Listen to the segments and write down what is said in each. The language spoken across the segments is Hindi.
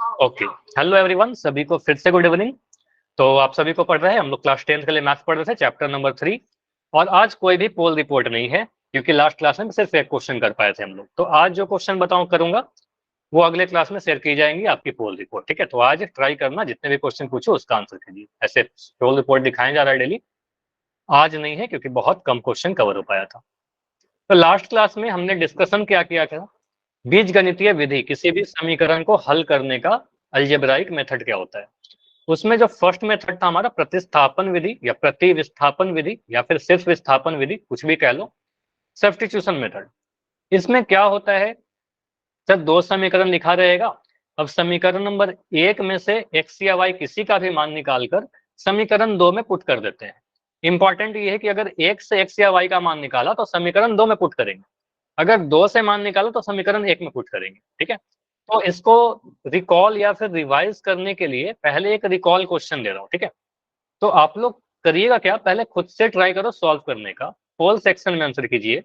ओके, हेलो एवरीवन, सभी को फिर से गुड इवनिंग। तो आप सभी को पढ़ रहे हैं, हम लोग क्लास 10th के लिए मैथ्स पढ़ रहे थे, चैप्टर नंबर 3। और आज कोई भी पोल रिपोर्ट नहीं है, क्योंकि लास्ट क्लास में सिर्फ एक क्वेश्चन कर पाए थे हम लोग। तो आज जो क्वेश्चन बताऊं करूंगा वो अगले क्लास में शेयर की जाएंगी आपकी पोल रिपोर्ट। ठीक है, तो आज ट्राई करना, जितने भी क्वेश्चन पूछो उसका आंसर कीजिए। ऐसे पोल रिपोर्ट दिखाया जा रहा है डेली, आज नहीं है क्योंकि बहुत कम क्वेश्चन कवर हो पाया था। तो लास्ट क्लास में हमने डिस्कशन क्या किया था, बीजगणितीय विधि, किसी भी समीकरण को हल करने का अलजेब्राइक मेथड क्या होता है। उसमें जो फर्स्ट मेथड था हमारा प्रतिस्थापन विधि या प्रतिविस्थापन विधि या फिर सिर्फ विस्थापन विधि, कुछ भी कह लो, सब्स्टिट्यूशन मेथड। इसमें क्या होता है, जब दो समीकरण लिखा रहेगा, अब समीकरण नंबर 1 में से x या y किसी का भी मान निकालकर समीकरण 2 में पुट कर देते हैं। इंपॉर्टेंट ये है कि अगर 1 से x या y का मान निकाला तो समीकरण 2 में पुट करेंगे, अगर 2 से मान निकालो तो समीकरण 1 में पुट करेंगे। ठीक है, तो इसको रिकॉल या फिर रिवाइज करने के लिए पहले एक रिकॉल क्वेश्चन दे रहा हूँ। ठीक है, तो आप लोग करिएगा क्या, पहले खुद से ट्राई करो सॉल्व करने का, पोल सेक्शन में आंसर कीजिए,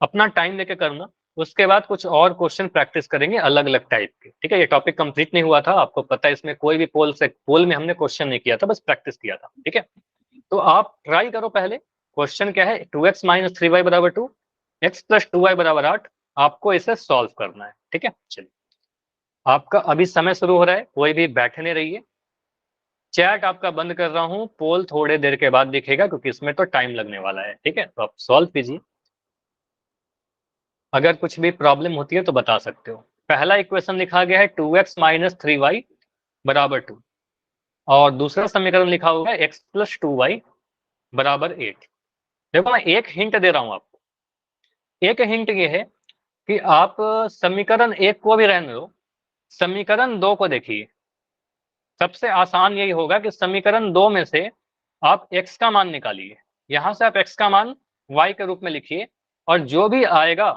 अपना टाइम लेके करना। उसके बाद कुछ और क्वेश्चन प्रैक्टिस करेंगे अलग अलग टाइप के। ठीक है, ये टॉपिक कंप्लीट नहीं हुआ था, आपको पता है, इसमें कोई भी पोल में हमने क्वेश्चन नहीं किया था, बस प्रैक्टिस किया था। ठीक है, तो आप ट्राई करो। पहले क्वेश्चन क्या है, 2x माइनस 3y बराबर 2, x प्लस 2y बराबर 8, आपको इसे सॉल्व करना है। ठीक है, चलिए आपका अभी समय शुरू हो रहा है, कोई भी बैठे नहीं रहिए। चैट आपका बंद कर रहा हूं, पोल थोड़े देर के बाद दिखेगा क्योंकि इसमें तो टाइम लगने वाला है। ठीक है, तो आप सॉल्व कीजिए, अगर कुछ भी प्रॉब्लम होती है तो बता सकते हो। पहला इक्वेशन लिखा गया है 2x माइनस 3y बराबर 2, और दूसरा समीकरण लिखा हुआ है x प्लस 2y बराबर 8। देखो मैं एक हिंट दे रहा हूं आपको, एक हिंट ये है कि आप समीकरण 1 को भी रहने दो, समीकरण 2 को देखिए। सबसे आसान यही होगा कि समीकरण 2 में से आप x का मान निकालिए, यहां से आप x का मान y के रूप में लिखिए, और जो भी आएगा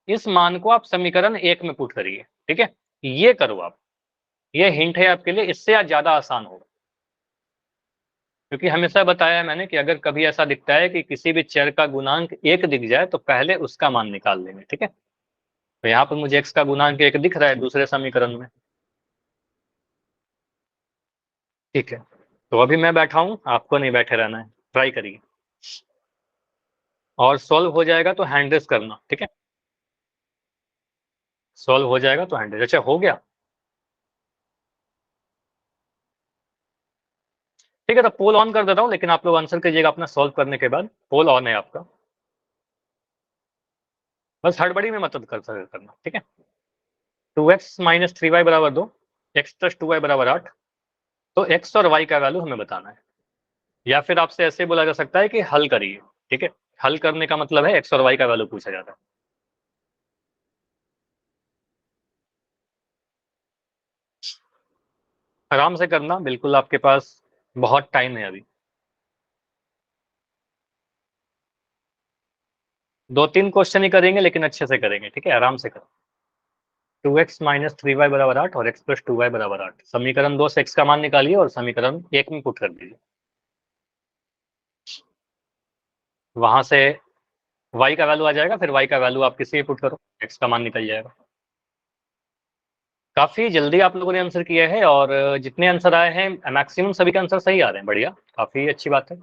इस मान को आप समीकरण 1 में पुट करिए। ठीक है, ये करो आप, ये हिंट है आपके लिए, इससे आज ज्यादा आसान होगा। क्योंकि हमेशा बताया है मैंने कि अगर कभी ऐसा दिखता है कि किसी भी चर का गुणांक 1 दिख जाए तो पहले उसका मान निकाल लेंगे। ठीक है, तो यहाँ पर मुझे x का गुणांक 1 दिख रहा है दूसरे समीकरण में। ठीक है, तो अभी मैं बैठा हूं, आपको नहीं बैठे रहना है, ट्राई करिए, और सॉल्व हो जाएगा तो हैंड रेस करना। ठीक है, सॉल्व हो जाएगा तो हैंड रेस। अच्छा हो गया, ठीक है, तो पोल ऑन कर देता हूँ, लेकिन आप लोग आंसर कीजिएगा अपना सॉल्व करने के बाद। पोल ऑन है आपका, बस हड़बड़ी में मत करना। ठीक है, 2x माइनस 3y बराबर 2, x प्लस 2y बराबर 8, तो x और y का वैल्यू हमें बताना है। या फिर आपसे ऐसे बोला जा सकता है कि हल करिए। ठीक है, हल करने का मतलब है x और y का वैल्यू पूछा जाता है। आराम से करना, बिल्कुल आपके पास बहुत टाइम है अभी, 2-3 क्वेश्चन ही करेंगे लेकिन अच्छे से करेंगे। ठीक है, आराम से करो। 2x माइनस 3y बराबर 8 और x प्लस 2y बराबर 8, समीकरण 2 से x का मान निकालिए और समीकरण 1 में पुट कर दीजिए। वहां से y का वैल्यू आ जाएगा, फिर y का वैल्यू आप किसी भी पुट करो, x का मान निकल जाएगा। काफी जल्दी आप लोगों ने आंसर किया है, और जितने आंसर आए हैं मैक्सिमम सभी के आंसर सही आ रहे हैं, बढ़िया, काफी अच्छी बात है।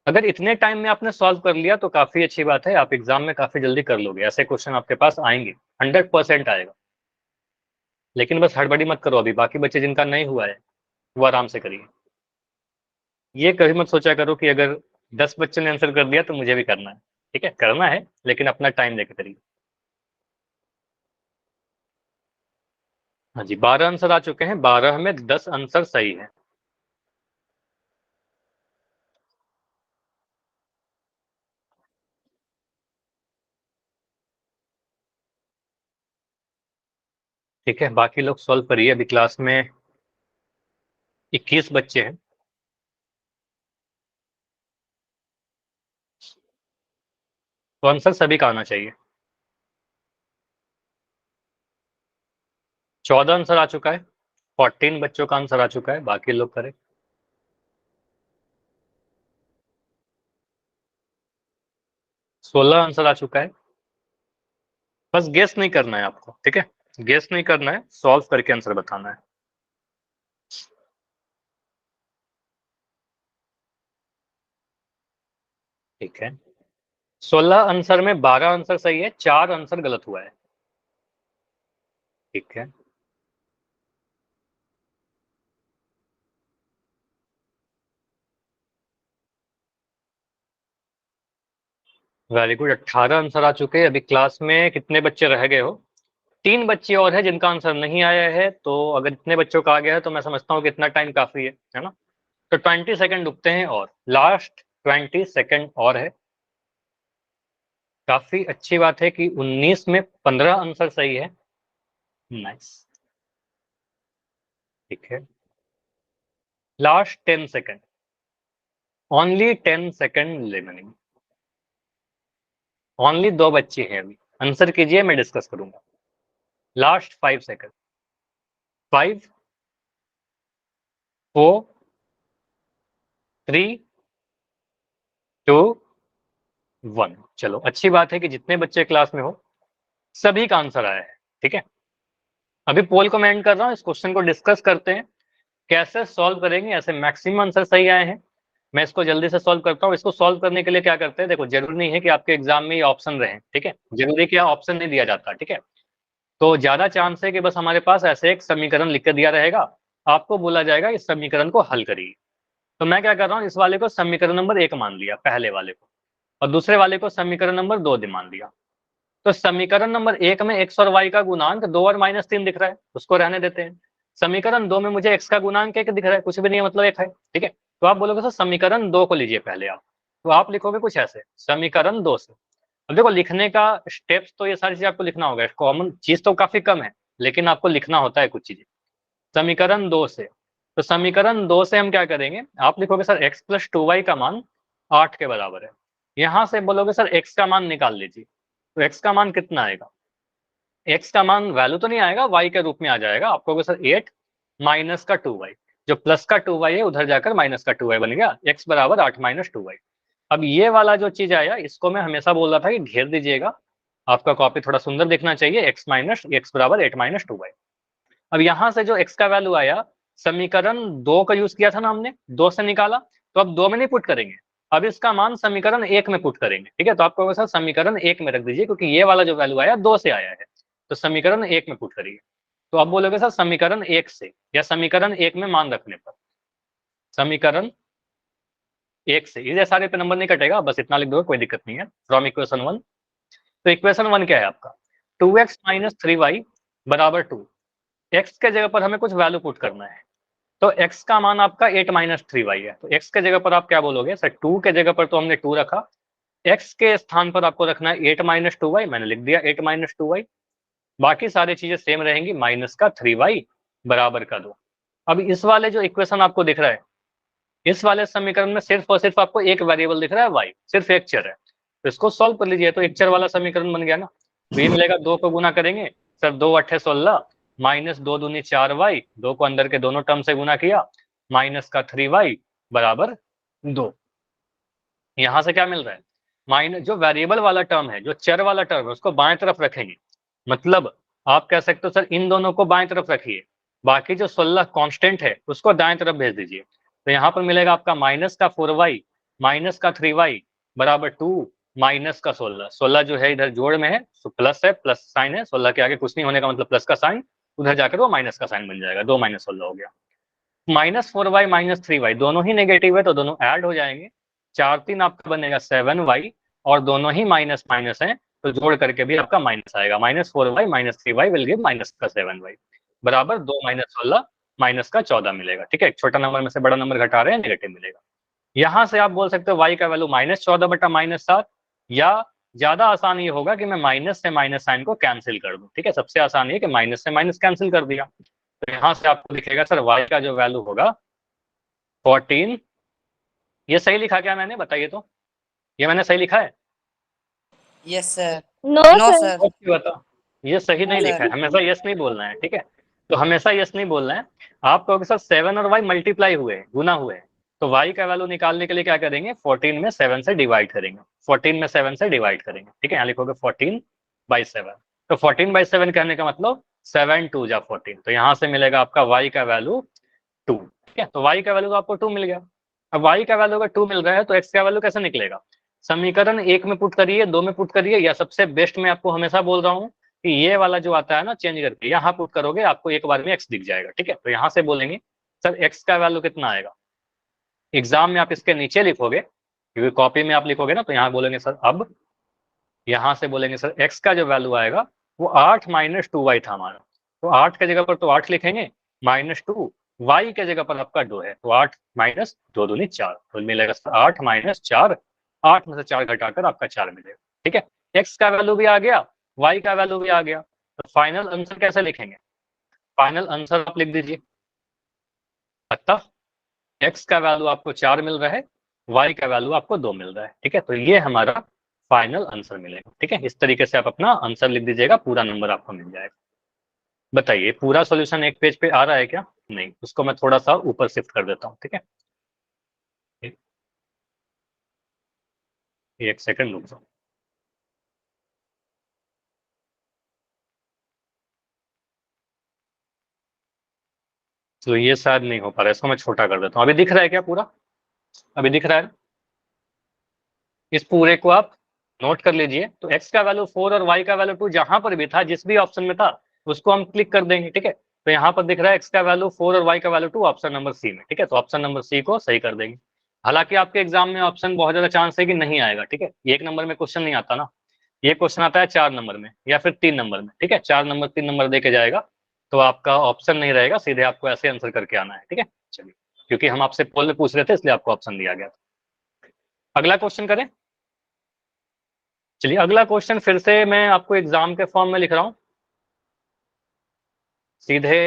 अगर इतने टाइम में आपने सॉल्व कर लिया तो काफी अच्छी बात है, आप एग्जाम में काफी जल्दी कर लोगे, ऐसे क्वेश्चन आपके पास आएंगे, 100% आएगा। लेकिन बस हड़बड़ी मत करो, अभी बाकी बच्चे जिनका नहीं हुआ है वो आराम से करिए। ये कभी मत सोचा करो कि अगर 10 बच्चों ने आंसर कर दिया तो मुझे भी करना है। ठीक है, करना है लेकिन अपना टाइम लेकर करिए। हाँ जी, 12 आंसर आ चुके हैं, 12 में 10 आंसर सही है। ठीक है, बाकी लोग सॉल्व करिए, अभी क्लास में 21 बच्चे हैं। तो आंसर सभी का आना चाहिए। 14 आंसर आ चुका है, 14 बच्चों का आंसर आ चुका है, बाकी लोग करें। 16 आंसर आ चुका है, बस गेस नहीं करना है आपको। ठीक है, गेस नहीं करना है, सॉल्व करके आंसर बताना है। ठीक है, 16 आंसर में 12 आंसर सही है, 4 आंसर गलत हुआ है। ठीक है, वेरी गुड, 18 आंसर आ चुके हैं। अभी क्लास में कितने बच्चे रह गए हो? 3 बच्चे और है जिनका आंसर नहीं आया है, तो अगर इतने बच्चों का आ गया है तो मैं समझता हूँ कि इतना टाइम काफी है ना? तो 20 सेकंड रुकते हैं और लास्ट 20 सेकंड और है। काफी अच्छी बात है कि 19 में 15 आंसर सही है। नाइस। ठीक है, last 10 second, only 10 second remaining. Only 2 बच्चे हैं अभी, आंसर कीजिए, मैं डिस्कस करूंगा। Last 5 second, 5, 4, 3, 2, 1। चलो, अच्छी बात है कि जितने बच्चे क्लास में हो सभी का आंसर आया है। ठीक है, अभी पोल को मैं एंड कर रहा हूँ, इस क्वेश्चन को डिस्कस करते हैं कैसे सॉल्व करेंगे। ऐसे मैक्सिमम आंसर सही आए हैं, मैं इसको जल्दी से सॉल्व करता हूँ। इसको सॉल्व करने के लिए क्या करते हैं, देखो जरूरी नहीं है कि आपके एग्जाम में ये ऑप्शन रहे, ठीक है, जरूरी क्या ऑप्शन नहीं दिया जाता, ठीक है। तो ज्यादा चांस है कि बस हमारे पास ऐसे एक समीकरण लिख के दिया रहेगा, आपको बोला जाएगा इस समीकरण को हल करिए। तो मैं क्या कर रहा हूँ, इस वाले को समीकरण नंबर 1 मान लिया, पहले वाले को, और दूसरे वाले को समीकरण नंबर 2 मान लिया। तो समीकरण नंबर 1 में एक्स और वाई का गुणांक 2 और -3 दिख रहा है, उसको रहने देते हैं। समीकरण 2 में मुझे एक्स का गुणांक 1 दिख रहा है, कुछ भी नहीं है, मतलब 1 है। ठीक है, तो आप बोलोगे सर समीकरण 2 को लीजिए पहले आप, तो आप लिखोगे कुछ ऐसे, समीकरण 2 से। अब देखो लिखने का स्टेप्स तो ये सारी चीजें आपको लिखना होगा, कॉमन चीज तो काफी कम है, लेकिन आपको लिखना होता है कुछ चीजें। समीकरण 2 से, तो समीकरण 2 से हम क्या करेंगे, आप लिखोगे सर x + 2y का मान 8 के बराबर है। यहां से बोलोगे सर x का मान निकाल लीजिए, तो x का मान कितना आएगा, x का मान वैल्यू तो नहीं आएगा, y के रूप में आ जाएगा। आप कहोगे सर 8 माइनस का 2y, जो प्लस का 2y है उधर जाकर माइनस का 2y बन गया, x बराबर 8 - 2y। अब ये वाला जो चीज आया, इसको मैं हमेशा बोल रहा था कि घेर दीजिएगा, आपका कॉपी थोड़ा सुंदर दिखना चाहिए, x बराबर 8 - 2y। अब यहां से जो x का वैल्यू आया, समीकरण 2 का यूज किया था ना हमने, 2 से निकाला, तो अब 2 में नहीं पुट करेंगे, अब इसका मान समीकरण 1 में पुट करेंगे। ठीक है, तो आप कहोगे सर समीकरण 1 में रख दीजिए, क्योंकि ये वाला जो वैल्यू आया 2 से आया है, तो समीकरण 1 में पुट करिए। तो अब बोलोगे सर समीकरण 1 से, या समीकरण 1 में मान रखने पर, समीकरण 1 से, ये सारे पे नंबर नहीं कटेगा, बस इतना लिख दो, कोई दिक्कत नहीं है, फ्रॉम इक्वेशन 1। तो इक्वेशन 1 क्या है आपका, 2x - 3y बराबर 2। x के जगह पर हमें कुछ वैल्यू पुट करना है, तो x का मान आपका 8 - 3y है, तो x के जगह पर आप क्या बोलोगे सर, 2 के जगह पर तो हमने 2 रखा, x के स्थान पर आपको रखना है 8 - 2y, मैंने लिख दिया 8 - 2y। बाकी सारी चीजें सेम रहेंगी, माइनस का 3y बराबर का 2। अब इस वाले जो इक्वेशन आपको दिख रहा है, इस वाले समीकरण में सिर्फ और सिर्फ आपको एक वेरिएबल दिख रहा है y, सिर्फ एक चर है, तो इसको सॉल्व कर लीजिए, तो एक चर वाला समीकरण बन गया ना। b मिलेगा, 2 को गुना करेंगे, सर 2 8 16 माइनस 2 दूनी 4y, 2 को अंदर के दोनों टर्म से गुना किया, माइनस का 3y बराबर 2। यहां से क्या मिल रहा है, माइनस जो वेरिएबल वाला टर्म है, जो चर वाला टर्म है, उसको बाएं तरफ रखेंगे, मतलब आप कह सकते हो सर इन दोनों को बाएं तरफ रखिए, बाकी जो 16 कांस्टेंट है उसको दाएं तरफ भेज दीजिए। तो यहाँ पर मिलेगा आपका माइनस का 4y माइनस का 3y बराबर 2 माइनस का 16। 16 जो है इधर जोड़ में है, तो प्लस है, प्लस साइन है, 16 के आगे कुछ नहीं होने का मतलब प्लस का साइन, उधर जाकर वो माइनस का साइन बन जाएगा, 2 - 16 हो गया। -4y -3y दोनों ही नेगेटिव है, तो दोनों ऐड हो जाएंगे, 4 3 आपका बनेगा 7y, और दोनों ही माइनस माइनस है, तो जोड़ करके भी आपका माइनस आएगा, -4y -3y will give minus का 7y बराबर 2 - 16 माइनस का 14 मिलेगा। ठीक है, छोटा नंबर में से बड़ा नंबर घटा रहे हैं, नेगेटिव मिलेगा। यहां से आप बोल सकते हो y का वैल्यू -14 बटा -7, या ज्यादा आसान ये होगा कि मैं माइनस से माइनस साइन को कैंसिल कर दूं। ठीक है, सबसे आसान ये कि माइनस से माइनस कैंसिल कर दिया, तो यहां से आपको दिखेगा सर y का जो वैल्यू होगा 14। ये सही लिखा क्या मैंने, बताइए तो, ये मैंने सही लिखा है? Yes sir. No no sir. Sir. Okay, बताओ, ये सही नो नहीं लिखा है, सर। हमेशा यस नहीं बोलना है। ठीक है, तो हमेशा यस नहीं बोलना है। आप कहोगे सर 7 और y मल्टीप्लाई हुए हैं, गुना हुए हैं, तो y का वैल्यू निकालने के लिए क्या करेंगे, 14 में 7 से डिवाइड करेंगे, 14 में 7 से डिवाइड करेंगे। ठीक है, यहाँ लिखोगे 14/7, तो 14/7 कहने का मतलब 7 2 जा 14, तो यहाँ से मिलेगा आपका y का वैल्यू 2। ठीक है, तो y का वैल्यू आपको 2 मिल गया। अब y का वैल्यू अगर 2 मिल रहा है तो x का वैल्यू कैसे निकलेगा? समीकरण 1 में पुट करिए, 2 में पुट करिए, या सबसे बेस्ट में आपको हमेशा बोल रहा हूँ कि ये वाला जो आता है ना चेंज करके यहाँ पुट करोगे, आपको एक बार में x दिख जाएगा। ठीक है, तो यहाँ से बोलेंगे सर x का वैल्यू कितना आएगा। एग्जाम में आप इसके नीचे लिखोगे, क्योंकि कॉपी में आप लिखोगे ना, तो यहाँ बोलेंगे सर, अब यहाँ से बोलेंगे सर x का जो वैल्यू आएगा वो 8 माइनस 2y था हमारा, तो 8 के जगह पर तो 8 लिखेंगे, -2, y के जगह पर आपका 2 है, तो 8 माइनस 2 दूनी 4, तो मिलेगा सर 8 माइनस 4, 8 में से 4 घटाकर आपका 4 मिलेगा। ठीक है, x का वैल्यू भी आ गया, y का वैल्यू भी आ गया, तो फाइनल आंसर कैसे लिखेंगे? फाइनल आंसर आप लिख दीजिए, अतः x का वैल्यू आपको 4 मिल रहा है, y का वैल्यू आपको 2 मिल रहा है। ठीक है, तो ये हमारा फाइनल आंसर मिलेगा। ठीक है, इस तरीके से आप अपना आंसर लिख दीजिएगा, पूरा नंबर आपको मिल जाएगा। बताइए पूरा सॉल्यूशन एक पेज पे आ रहा है क्या? नहीं, उसको मैं थोड़ा सा ऊपर शिफ्ट कर देता हूँ। ठीक है, एक सेकंड रुक जाओ। तो ये शायद नहीं हो पा रहा है, इसको मैं छोटा कर देता हूँ। अभी दिख रहा है क्या पूरा? अभी दिख रहा है? इस पूरे को आप नोट कर लीजिए। तो x का वैल्यू 4 और y का वैल्यू 2 जहां पर भी था, जिस भी ऑप्शन में था, उसको हम क्लिक कर देंगे। ठीक है, तो यहाँ पर दिख रहा है x का वैल्यू 4 और y का वैल्यू 2 ऑप्शन नंबर सी में। ठीक है, तो ऑप्शन नंबर सी को सही कर देंगे। हालांकि आपके एग्जाम में ऑप्शन बहुत ज्यादा चांस है कि नहीं आएगा। ठीक है, 1 नंबर में क्वेश्चन नहीं आता ना, ये क्वेश्चन आता है 4 नंबर में या फिर 3 नंबर में। ठीक है, 4 नंबर 3 नंबर दे के जाएगा, तो आपका ऑप्शन नहीं रहेगा, सीधे आपको ऐसे आंसर करके आना है। ठीक है, चलिए, क्योंकि हम आपसे पोल में पूछ रहे थे इसलिए आपको ऑप्शन दिया गया था। अगला क्वेश्चन करें। चलिए, अगला क्वेश्चन फिर से मैं आपको एग्जाम के फॉर्म में लिख रहा हूं, सीधे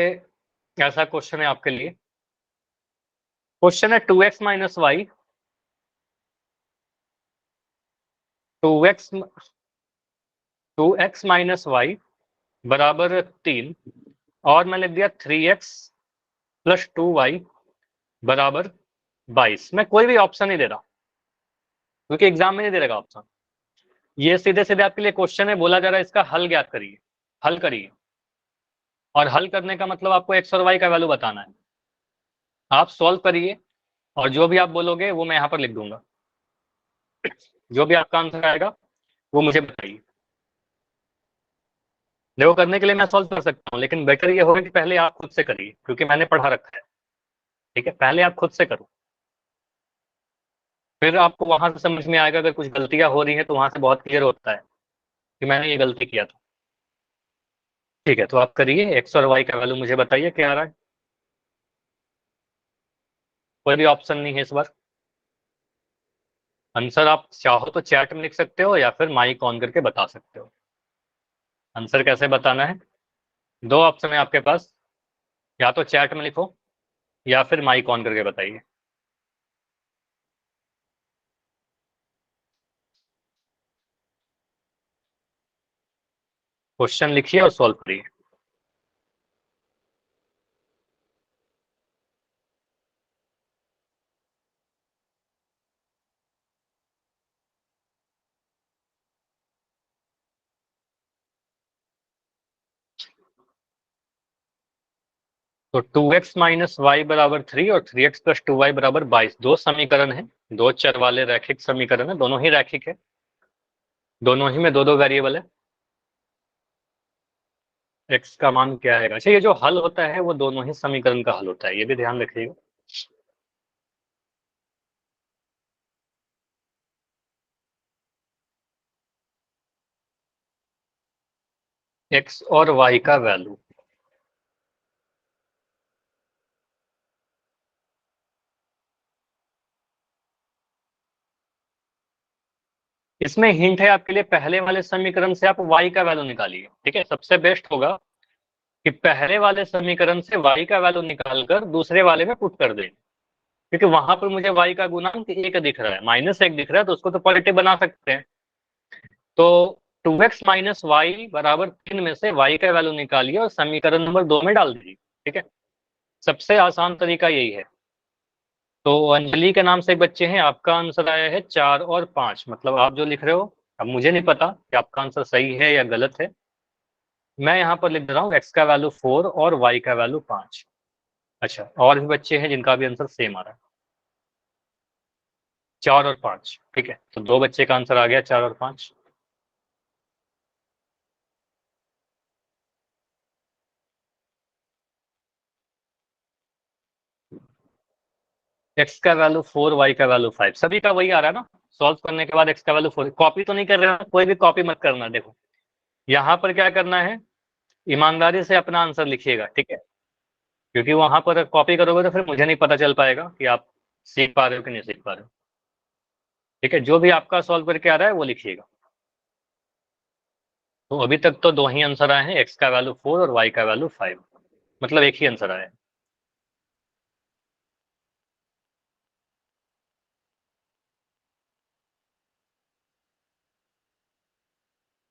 ऐसा क्वेश्चन है आपके लिए। क्वेश्चन है 2x minus Y, two X minus Y बराबर 3, और मैं लिख दिया 3x प्लस 2y बराबर 22। मैं कोई भी ऑप्शन नहीं दे रहा, क्योंकि एग्जाम में नहीं दे रहेगा ऑप्शन। ये सीधे सीधे आपके लिए क्वेश्चन है, बोला जा रहा है इसका हल ज्ञात करिए, हल करिए। और हल करने का मतलब आपको x और y का वैल्यू बताना है। आप सॉल्व करिए, और जो भी आप बोलोगे वो मैं यहाँ पर लिख दूंगा। जो भी आपका आंसर आएगा वो मुझे बताइए। देखो, करने के लिए मैं सॉल्व कर सकता हूँ, लेकिन बेटर ये होगा कि पहले आप खुद से करिए, क्योंकि मैंने पढ़ा रखा है। ठीक है, पहले आप खुद से करो, फिर आपको वहां से समझ में आएगा। अगर कुछ गलतियां हो रही हैं तो वहां से बहुत क्लियर होता है कि मैंने ये गलती किया था। ठीक है, तो आप करिए, एक्स और वाई का वैल्यू मुझे बताइए क्या आ रहा है। कोई भी ऑप्शन नहीं है इस बार। आंसर आप चाहो तो चैट में लिख सकते हो, या फिर माइक ऑन करके बता सकते हो। आंसर कैसे बताना है? दो ऑप्शन है आपके पास, या तो चैट में लिखो या फिर माइक ऑन करके बताइए। क्वेश्चन लिखिए और सॉल्व करिए। तो 2x माइनस वाई बराबर 3 और 3x प्लस 2y बराबर 22, दो समीकरण है, दो चर वाले रैखिक समीकरण है, दोनों ही रैखिक है, दोनों ही में दो दो वेरिएबल है। x का मान क्या आएगा? अच्छा, ये जो हल होता है वो दोनों ही समीकरण का हल होता है, ये भी ध्यान रखिएगा। x और y का वैल्यू, इसमें हिंट है आपके लिए, पहले वाले समीकरण से आप y का वैल्यू निकालिए। ठीक है, सबसे बेस्ट होगा कि पहले वाले समीकरण से y का वैल्यू निकालकर दूसरे वाले में पुट कर दें, क्योंकि वहां पर मुझे y का गुणांक 1 दिख रहा है, -1 दिख रहा है, तो उसको तो पॉजिटिव बना सकते हैं। तो 2x माइनस वाई बराबर 3 में से y का वैल्यू निकालिए और समीकरण नंबर 2 में डाल दीजिए। ठीक है, सबसे आसान तरीका यही है। तो अंजलि के नाम से एक बच्चे हैं, आपका आंसर आया है 4 और 5, मतलब आप जो लिख रहे हो, अब मुझे नहीं पता कि आपका आंसर सही है या गलत है, मैं यहाँ पर लिख दे रहा हूँ x का वैल्यू 4 और y का वैल्यू 5। अच्छा, और भी बच्चे हैं जिनका भी आंसर सेम आ रहा है, 4 और 5। ठीक है, तो 2 बच्चे का आंसर आ गया 4 और 5। x का वैल्यू 4, y का वैल्यू 5, सभी का वही आ रहा है ना। सॉल्व करने के बाद x का वैल्यू 4, कॉपी तो नहीं कर रहे हो, कोई भी कॉपी मत करना। देखो यहाँ पर क्या करना है, ईमानदारी से अपना आंसर लिखिएगा, ठीक है, क्योंकि वहां पर कॉपी करोगे तो फिर मुझे नहीं पता चल पाएगा कि आप सीख पा रहे हो कि नहीं सीख पा रहे हो। ठीक है, जो भी आपका सॉल्व करके आ रहा है वो लिखिएगा। तो अभी तक तो 2 ही आंसर आए हैं, x का वैल्यू 4 और y का वैल्यू 5, मतलब एक ही आंसर आया है।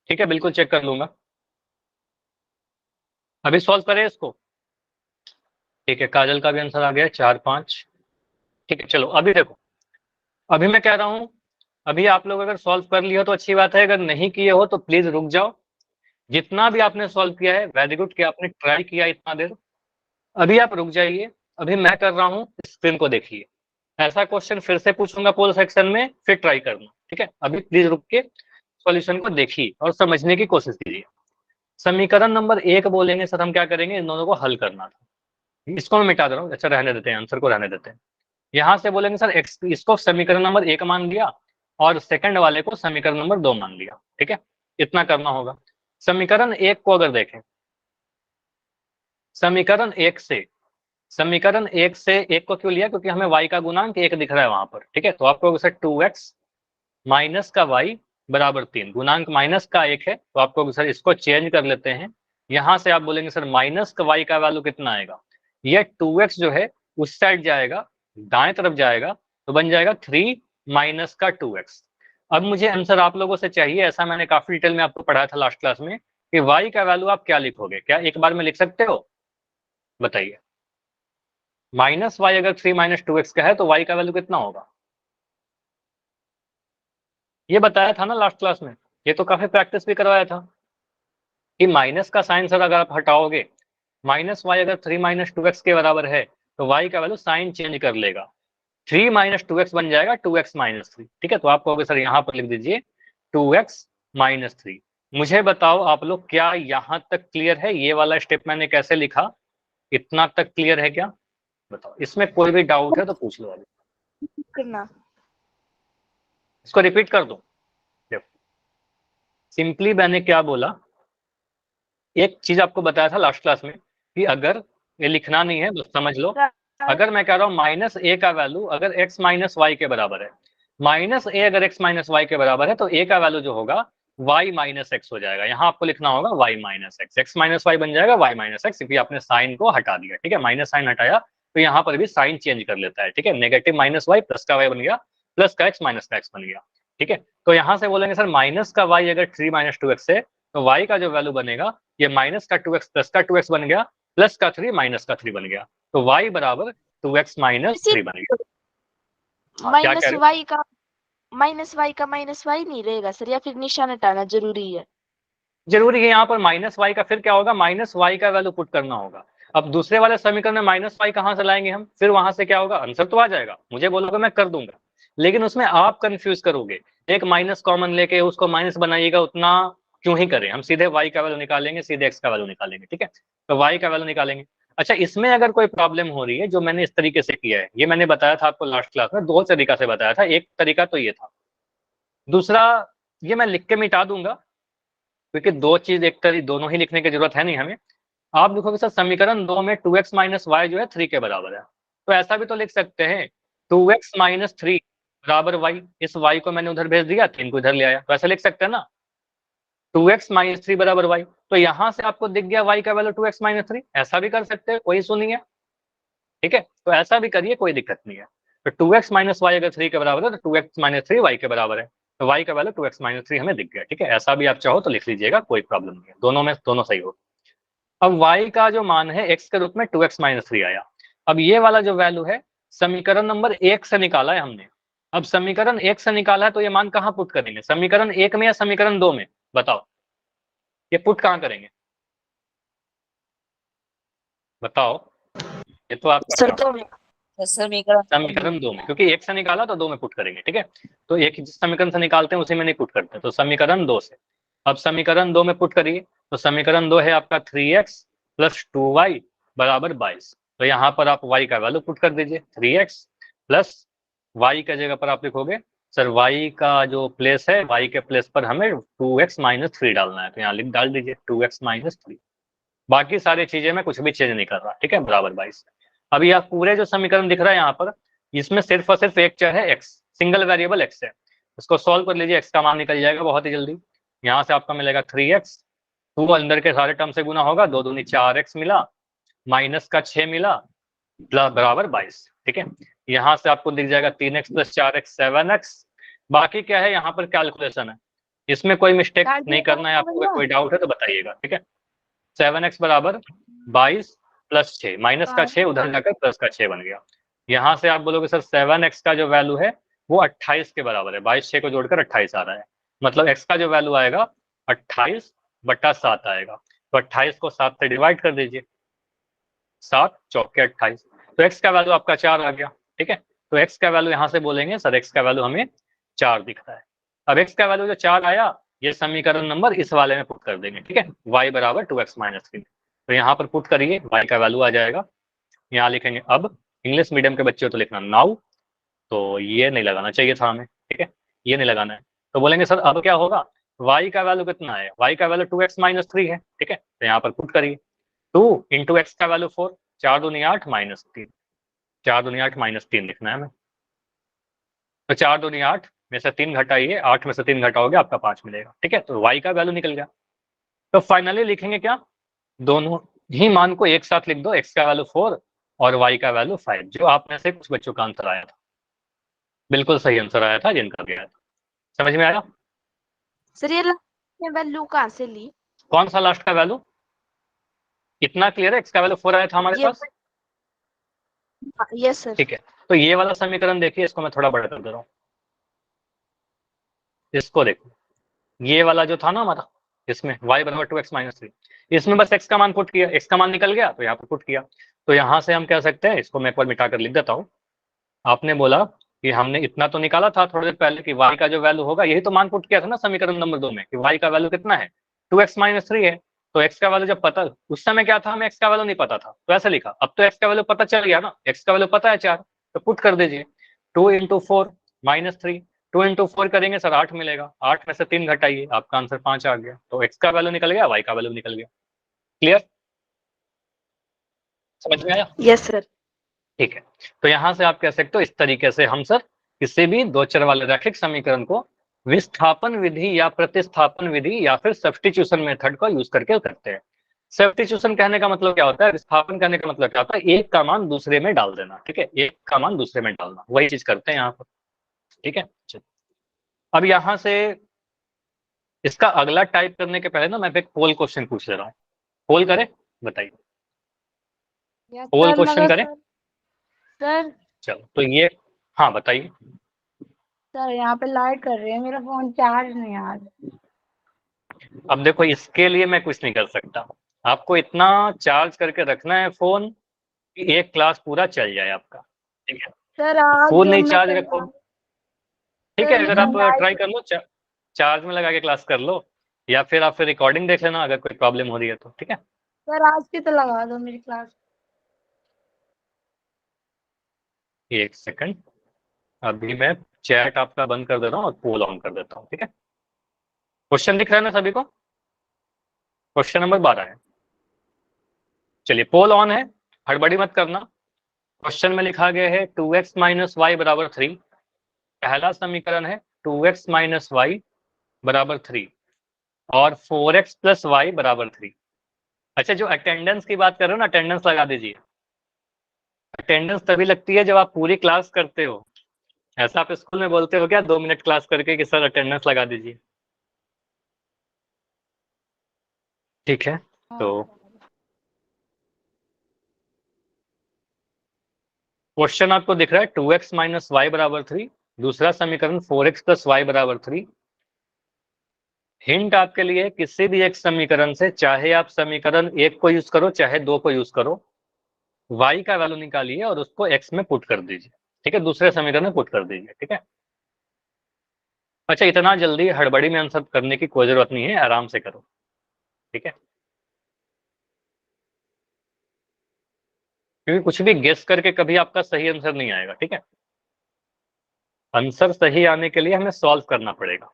ठीक है, बिल्कुल चेक कर लूंगा। अभी सॉल्व करें इसको। ठीक है, काजल का भी आंसर आ गया 4, 5। ठीक है, चलो अभी देखो, अभी मैं कह रहा हूँ, अभी आप लोग अगर सॉल्व कर लिया तो अच्छी बात है, अगर नहीं किए हो तो प्लीज रुक जाओ। जितना भी आपने सॉल्व किया है वेरी गुड, कि आपने ट्राई किया इतना देर। अभी आप रुक जाइए, अभी मैं कर रहा हूँ, स्क्रीन को देखिए। ऐसा क्वेश्चन फिर से पूछूंगा पोल सेक्शन में, फिर ट्राई करना। ठीक है, अभी प्लीज रुक के सॉल्यूशन को देखिए और समझने की कोशिश कीजिए। समीकरण नंबर 1 बोलेंगे सर हम क्या करेंगे, इन दोनों को हल करना था। इसको मैं मिटा दे रहा हूँ, अच्छा रहने देते हैं, आंसर को रहने देते हैं। यहाँ से बोलेंगे सर एक्स, इसको समीकरण नंबर 1 मान लिया और सेकंड वाले को समीकरण नंबर 2 मान लिया। ठीक है, इतना करना होगा। समीकरण 1 को अगर देखें, समीकरण 1 से, समीकरण 1 से 1 को क्यों लिया, क्योंकि हमें y का गुणांक 1 दिख रहा है वहां पर। ठीक है, तो आपको सर 2x माइनस का y बराबर 3, गुणांक माइनस का 1 है, तो आपको सर इसको चेंज कर लेते हैं। यहां से आप बोलेंगे सर माइनस का y का वैल्यू कितना आएगा, ये 2x जो है उस साइड जाएगा, दाएं तरफ जाएगा, तो बन जाएगा 3 माइनस का 2x। अब मुझे आंसर आप लोगों से चाहिए, ऐसा मैंने काफी डिटेल में आपको पढ़ाया था लास्ट क्लास में, कि y का वैल्यू आप क्या लिखोगे, क्या एक बार में लिख सकते हो, बताइए। माइनस वाई अगर 3 माइनस 2x का है तो y का वैल्यू कितना होगा, ये बताया था ना लास्ट क्लास में, ये तो काफी प्रैक्टिस भी करवाया था कि माइनस का साइन सर अगर आप हटाओगे, माइनस वाई अगर 3 माइनस 2x के बराबर है तो y का वैल्यू साइन चेंज कर लेगा, 3 माइनस 2x बन जाएगा 2x माइनस 3। ठीक है, तो आप कहोगे सर यहाँ पर लिख दीजिए 2x माइनस 3। मुझे बताओ आप लोग, क्या यहाँ तक क्लियर है, ये वाला स्टेप मैंने कैसे लिखा, इतना तक क्लियर है क्या, बताओ। इसमें कोई भी डाउट है तो पूछ लो अभी। करना। इसको रिपीट कर दो। देखो सिंपली मैंने क्या बोला, एक चीज आपको बताया था लास्ट क्लास में कि अगर, ये लिखना नहीं है बस समझ लो, अगर मैं कह रहा हूँ माइनस ए का वैल्यू अगर x माइनस वाई के बराबर है, माइनस ए अगर x माइनस वाई के बराबर है तो a का वैल्यू जो होगा y माइनस एक्स हो जाएगा। यहाँ आपको लिखना होगा y minus X, X minus Y बन जाएगा y माइनस एक्स, क्योंकि आपने साइन को हटा दिया। ठीक है, माइनस साइन हटाया तो यहाँ पर भी साइन चेंज कर लेता है। ठीक है, नेगेटिव माइनस वाई प्लस का वाई बन गया, प्लस का एक्स माइनस का एक्स बन गया। ठीक है, तो यहाँ से बोलेंगे सर माइनस का वाई अगर 3 माइनस 2x है तो y का जो वैल्यू बनेगा, ये माइनस का 2x प्लस का 2x बन गया, प्लस का 3 माइनस का 3 बन गया, तो y बराबर 2x माइनस 3 बन गया। क्या कह माइनस रहे हो, वाई का माइनस वाई नहीं रहेगा सर, या फिर निशान हटाना जरूरी है। जरूरी है यहाँ पर माइनस वाई का, फिर क्या होगा माइनस वाई का वैल्यू पुट करना होगा। अब दूसरे वाले समीकरण में माइनस वाई कहाँ से लाएंगे हम, फिर वहां से क्या होगा, आंसर तो आ जाएगा, मुझे बोलोगे मैं कर दूंगा, लेकिन उसमें आप कंफ्यूज करोगे, एक माइनस कॉमन लेके उसको माइनस बनाइएगा, उतना क्यों ही करें, हम सीधे वाई का वैल्यू निकालेंगे, सीधे एक्स का वैल्यू निकालेंगे। ठीक है, तो वाई का वैल्यू निकालेंगे। अच्छा, इसमें अगर कोई प्रॉब्लम हो रही है, जो मैंने इस तरीके से किया है, ये मैंने बताया था आपको लास्ट क्लास में, 2 तरीका से बताया था, एक तरीका तो ये था, दूसरा ये मैं लिख के मिटा दूंगा, क्योंकि 2 चीज एक तरी दोनों ही लिखने की जरूरत है नहीं हमें। आप लिखोगे सर समीकरण 2 में 2x माइनस वाई जो है 3 के बराबर है, तो ऐसा भी तो लिख सकते हैं 2x माइनस 3 बराबर y, इस y को मैंने उधर भेज दिया, 3 को इधर ले आया, तो ऐसा लिख सकते हैं ना, 2x माइनस 3 बराबर y, तो यहां से आपको दिख गया y का वैल्यू 2x माइनस 3, ऐसा भी कर सकते हैं, कोई इशू नहीं है। ठीक है, तो ऐसा भी करिए, कोई दिक्कत नहीं है। तो 2x माइनस वाई अगर 3 के बराबर है तो 2x माइनस 3 y के बराबर है, तो y का वैल्यू 2x माइनस 3 हमें दिख गया। ठीक है, ऐसा भी आप चाहो तो लिख लीजिएगा, कोई प्रॉब्लम नहीं है, दोनों में दोनों सही हो। अब y का जो मान है x के रूप में 2x माइनस 3 आया। अब ये वाला जो वैल्यू है समीकरण नंबर 1 से निकाला है हमने, अब समीकरण 1 से निकाला है तो ये मान कहाँ पुट करेंगे, समीकरण 1 में या समीकरण 2 में, बताओ, ये पुट कहाँ करेंगे, बताओ, ये तो आपका सर क्या? तो समीकरण 2 में, क्योंकि एक से निकाला तो 2 में पुट करेंगे, ठीक है। तो एक जिस समीकरण से निकालते हैं उसी में नहीं पुट करते, तो समीकरण 2 से। अब समीकरण 2 में पुट करिए, तो समीकरण 2 है आपका 3x प्लस 2y बराबर 22। तो यहाँ पर आप y का वैल्यू पुट कर दीजिए, 3x प्लस y का जगह पर आप लिखोगे सर y का जो प्लेस है, y के प्लेस पर हमें 2x माइनस 3 डालना है, तो यहाँ डाल दीजिए 2x माइनस 3। बाकी सारी चीजें मैं कुछ भी चेंज नहीं कर रहा, ठीक है, बराबर 22। अभी आप पूरे जो समीकरण दिख रहा है यहाँ पर, इसमें सिर्फ और सिर्फ एक चर है x, सिंगल वेरिएबल x है। इसको सॉल्व कर लीजिए, x का मान निकल जाएगा बहुत ही जल्दी। यहाँ से आपका मिलेगा 3x, 2 अंदर के सारे टर्म से गुना होगा, 2 दूनी 4x मिला, माइनस का 6 मिला, बराबर 22, ठीक है। यहाँ से आपको दिख जाएगा 3x प्लस 4x 7x। बाकी क्या है, यहाँ पर कैलकुलेशन है, इसमें कोई मिस्टेक नहीं करना है आपको, कोई डाउट है तो बताइएगा, ठीक है। 7x बराबर 22 प्लस 6, माइनस का 6 उधर जाकर प्लस का 6 बन गया। यहाँ से आप बोलोगे सर 7x का जो वैल्यू है वो 28 के बराबर है, 22 6 को जोड़कर 28 आ रहा है, मतलब x का जो वैल्यू आएगा 28/7 आएगा। तो 28 को 7 से डिवाइड कर दीजिए, 7 चौके 28, तो x का वैल्यू आपका 4 आ गया, ठीक है। तो x का वैल्यू यहाँ से बोलेंगे सर x का वैल्यू हमें 4 दिख रहा है। अब x का वैल्यू जो 4 आया, ये समीकरण नंबर इस वाले में पुट कर देंगे, ठीक है, y बराबर 2x माइनस 3। तो यहाँ पर पुट करिए, y का वैल्यू आ जाएगा, यहाँ लिखेंगे अब, इंग्लिश मीडियम के बच्चे हो तो लिखना नाउ, तो ये नहीं लगाना चाहिए था हमें, ठीक है, ये नहीं लगाना है। तो बोलेंगे सर अब क्या होगा, y का वैल्यू कितना है, y का वैल्यू 2x माइनस 3 है, ठीक है, तो यहाँ पर पुट करिए 2 इंटू एक्स का वैल्यू 4, 4 दूनी 8 माइनस 3, 4 दूनी 8 माइनस 3 लिखना है हमें। तो 4 दूनी 8 में से 3 घटाइए, 8 में से 3 घटाओगे आपका 5 मिलेगा, ठीक है, तो y का वैल्यू निकल गया। तो फाइनली लिखेंगे क्या, दोनों ही मान को एक साथ लिख दो, x का वैल्यू 4 और y का वैल्यू 5, जो आप में से कुछ बच्चों का आंसर आया था, बिल्कुल सही आंसर आया था जिनका गया था। समझ में आया? सर ये वैल्यू कहाँ से ली? कौन सा लास्ट का वैल्यू? इतना क्लियर है, x का वैल्यू 4 आया था हमारे पास, यस सर। ठीक है। तो ये वाला समीकरण देखिए, इसको मैं थोड़ा बड़ा कर दे रहा हूँ, इसको देखो, ये वाला जो था ना हमारा, इसमें y बराबर 2x माइनस 3, इसमें बस x का मान पुट किया, x का मान निकल गया तो यहाँ पर पुट किया। तो यहाँ से हम कह सकते हैं, इसको मैं एक बार मिटा कर लिख देता हूँ। आपने बोला कि हमने इतना तो निकाला था थोड़ी देर पहले कि y का जो वैल्यू होगा, यही तो मान पुट किया था ना समीकरण नंबर 2 में, कि y का वैल्यू कितना है, 2x माइनस 3 है। तो x का वैल्यू जब पता, उस समय क्या था, हमें x का वैल्यू नहीं पता था तो ऐसे लिखा, अब तो x का वैल्यू पता चल गया ना, x का वैल्यू पता है 4, तो पुट कर दीजिए 2 इंटू 4 माइनस 3, 2 इंटू 4 करेंगे सर 8 मिलेगा, 8 में से 3 घटाइए, आपका आंसर 5 आ गया। तो x का वैल्यू निकल गया, y का वैल्यू निकल गया। क्लियर? समझ में आया? Yes sir. ठीक है, तो यहां से आप कह सकते हो इस तरीके से हम सर किसी भी दो चर वाले रैखिक समीकरण को विस्थापन विधि या प्रतिस्थापन विधि या फिर सब्स्टिट्यूशन मेथड का यूज करके करते हैं। सब्स्टिट्यूशन कहने का मतलब क्या होता है, विस्थापन कहने का मतलब क्या होता है, एक का मान दूसरे में डाल देना, ठीक है, एक का मान दूसरे में डालना, वही चीज करते हैं यहाँ पर, ठीक है। अब यहाँ से इसका अगला टाइप करने के पहले ना मैं एक पोल क्वेश्चन पूछ ले रहा हूँ, पोल करें, बताइए, पोल क्वेश्चन करें? सर चलो तो ये, हाँ बताइए। सर यहाँ पे लाइट कर रही है, मेरा फोन चार्ज नहीं आ रहा। अब देखो इसके लिए मैं कुछ नहीं कर सकता, आपको इतना चार्ज करके रखना है फोन कि एक क्लास पूरा चल जाए आपका, ठीक है। सर आज फोन नहीं जब मैं चार्ज रखो, ठीक है, सर अगर आप ट्राई कर लो चार्ज में लगा के क्लास कर लो, या फिर आप फिर रिकॉर्डिंग देख लेना अगर कोई प्रॉब्लम हो रही है तो, ठीक है। सर आज की तो लगा दो मेरी क्लास। एक सेकंड, अभी मैं चैट आपका बंद कर दे रहा हूँ और पोल ऑन कर देता हूँ, ठीक है। क्वेश्चन दिख रहा है ना सभी को? क्वेश्चन नंबर 12 है, चलिए पोल ऑन है, हड़बड़ी मत करना। क्वेश्चन में लिखा गया है 2x माइनस वाई बराबर 3, पहला समीकरण है 2x माइनस वाई बराबर 3 और 4x प्लस वाई बराबर 3। अच्छा, जो अटेंडेंस की बात कर रहे हो ना, अटेंडेंस लगा दीजिए। अटेंडेंस तभी लगती है जब आप पूरी क्लास करते हो, ऐसा आप स्कूल में बोलते हो क्या 2 मिनट क्लास करके कि सर अटेंडेंस लगा दीजिए, ठीक है। तो क्वेश्चन आपको दिख रहा है 2x माइनस वाई बराबर 3, दूसरा समीकरण 4x प्लस वाई बराबर 3। हिंट आपके लिए, किसी भी एक समीकरण से, चाहे आप समीकरण 1 को यूज करो चाहे 2 को यूज करो, y का वैल्यू निकालिए और उसको x में पुट कर दीजिए, ठीक है, दूसरे समीकरण में पुट कर दीजिए, ठीक है। अच्छा, इतना जल्दी हड़बड़ी में आंसर करने की कोई जरूरत नहीं है, आराम से करो, ठीक है, क्योंकि कुछ भी गेस करके कभी आपका सही आंसर नहीं आएगा, ठीक है। आंसर सही आने के लिए हमें सॉल्व करना पड़ेगा।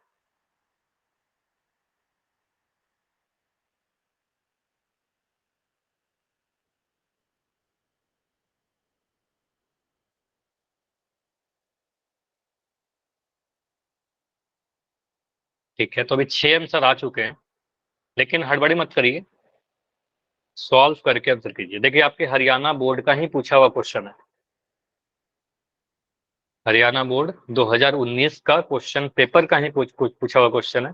ठीक है, तो अभी 6 आंसर आ चुके हैं, लेकिन हड़बड़ी मत करिए, सॉल्व करके आंसर कीजिए। देखिए, आपके हरियाणा बोर्ड का ही पूछा हुआ क्वेश्चन है, हरियाणा बोर्ड 2019 का क्वेश्चन पेपर का ही पूछा हुआ क्वेश्चन है।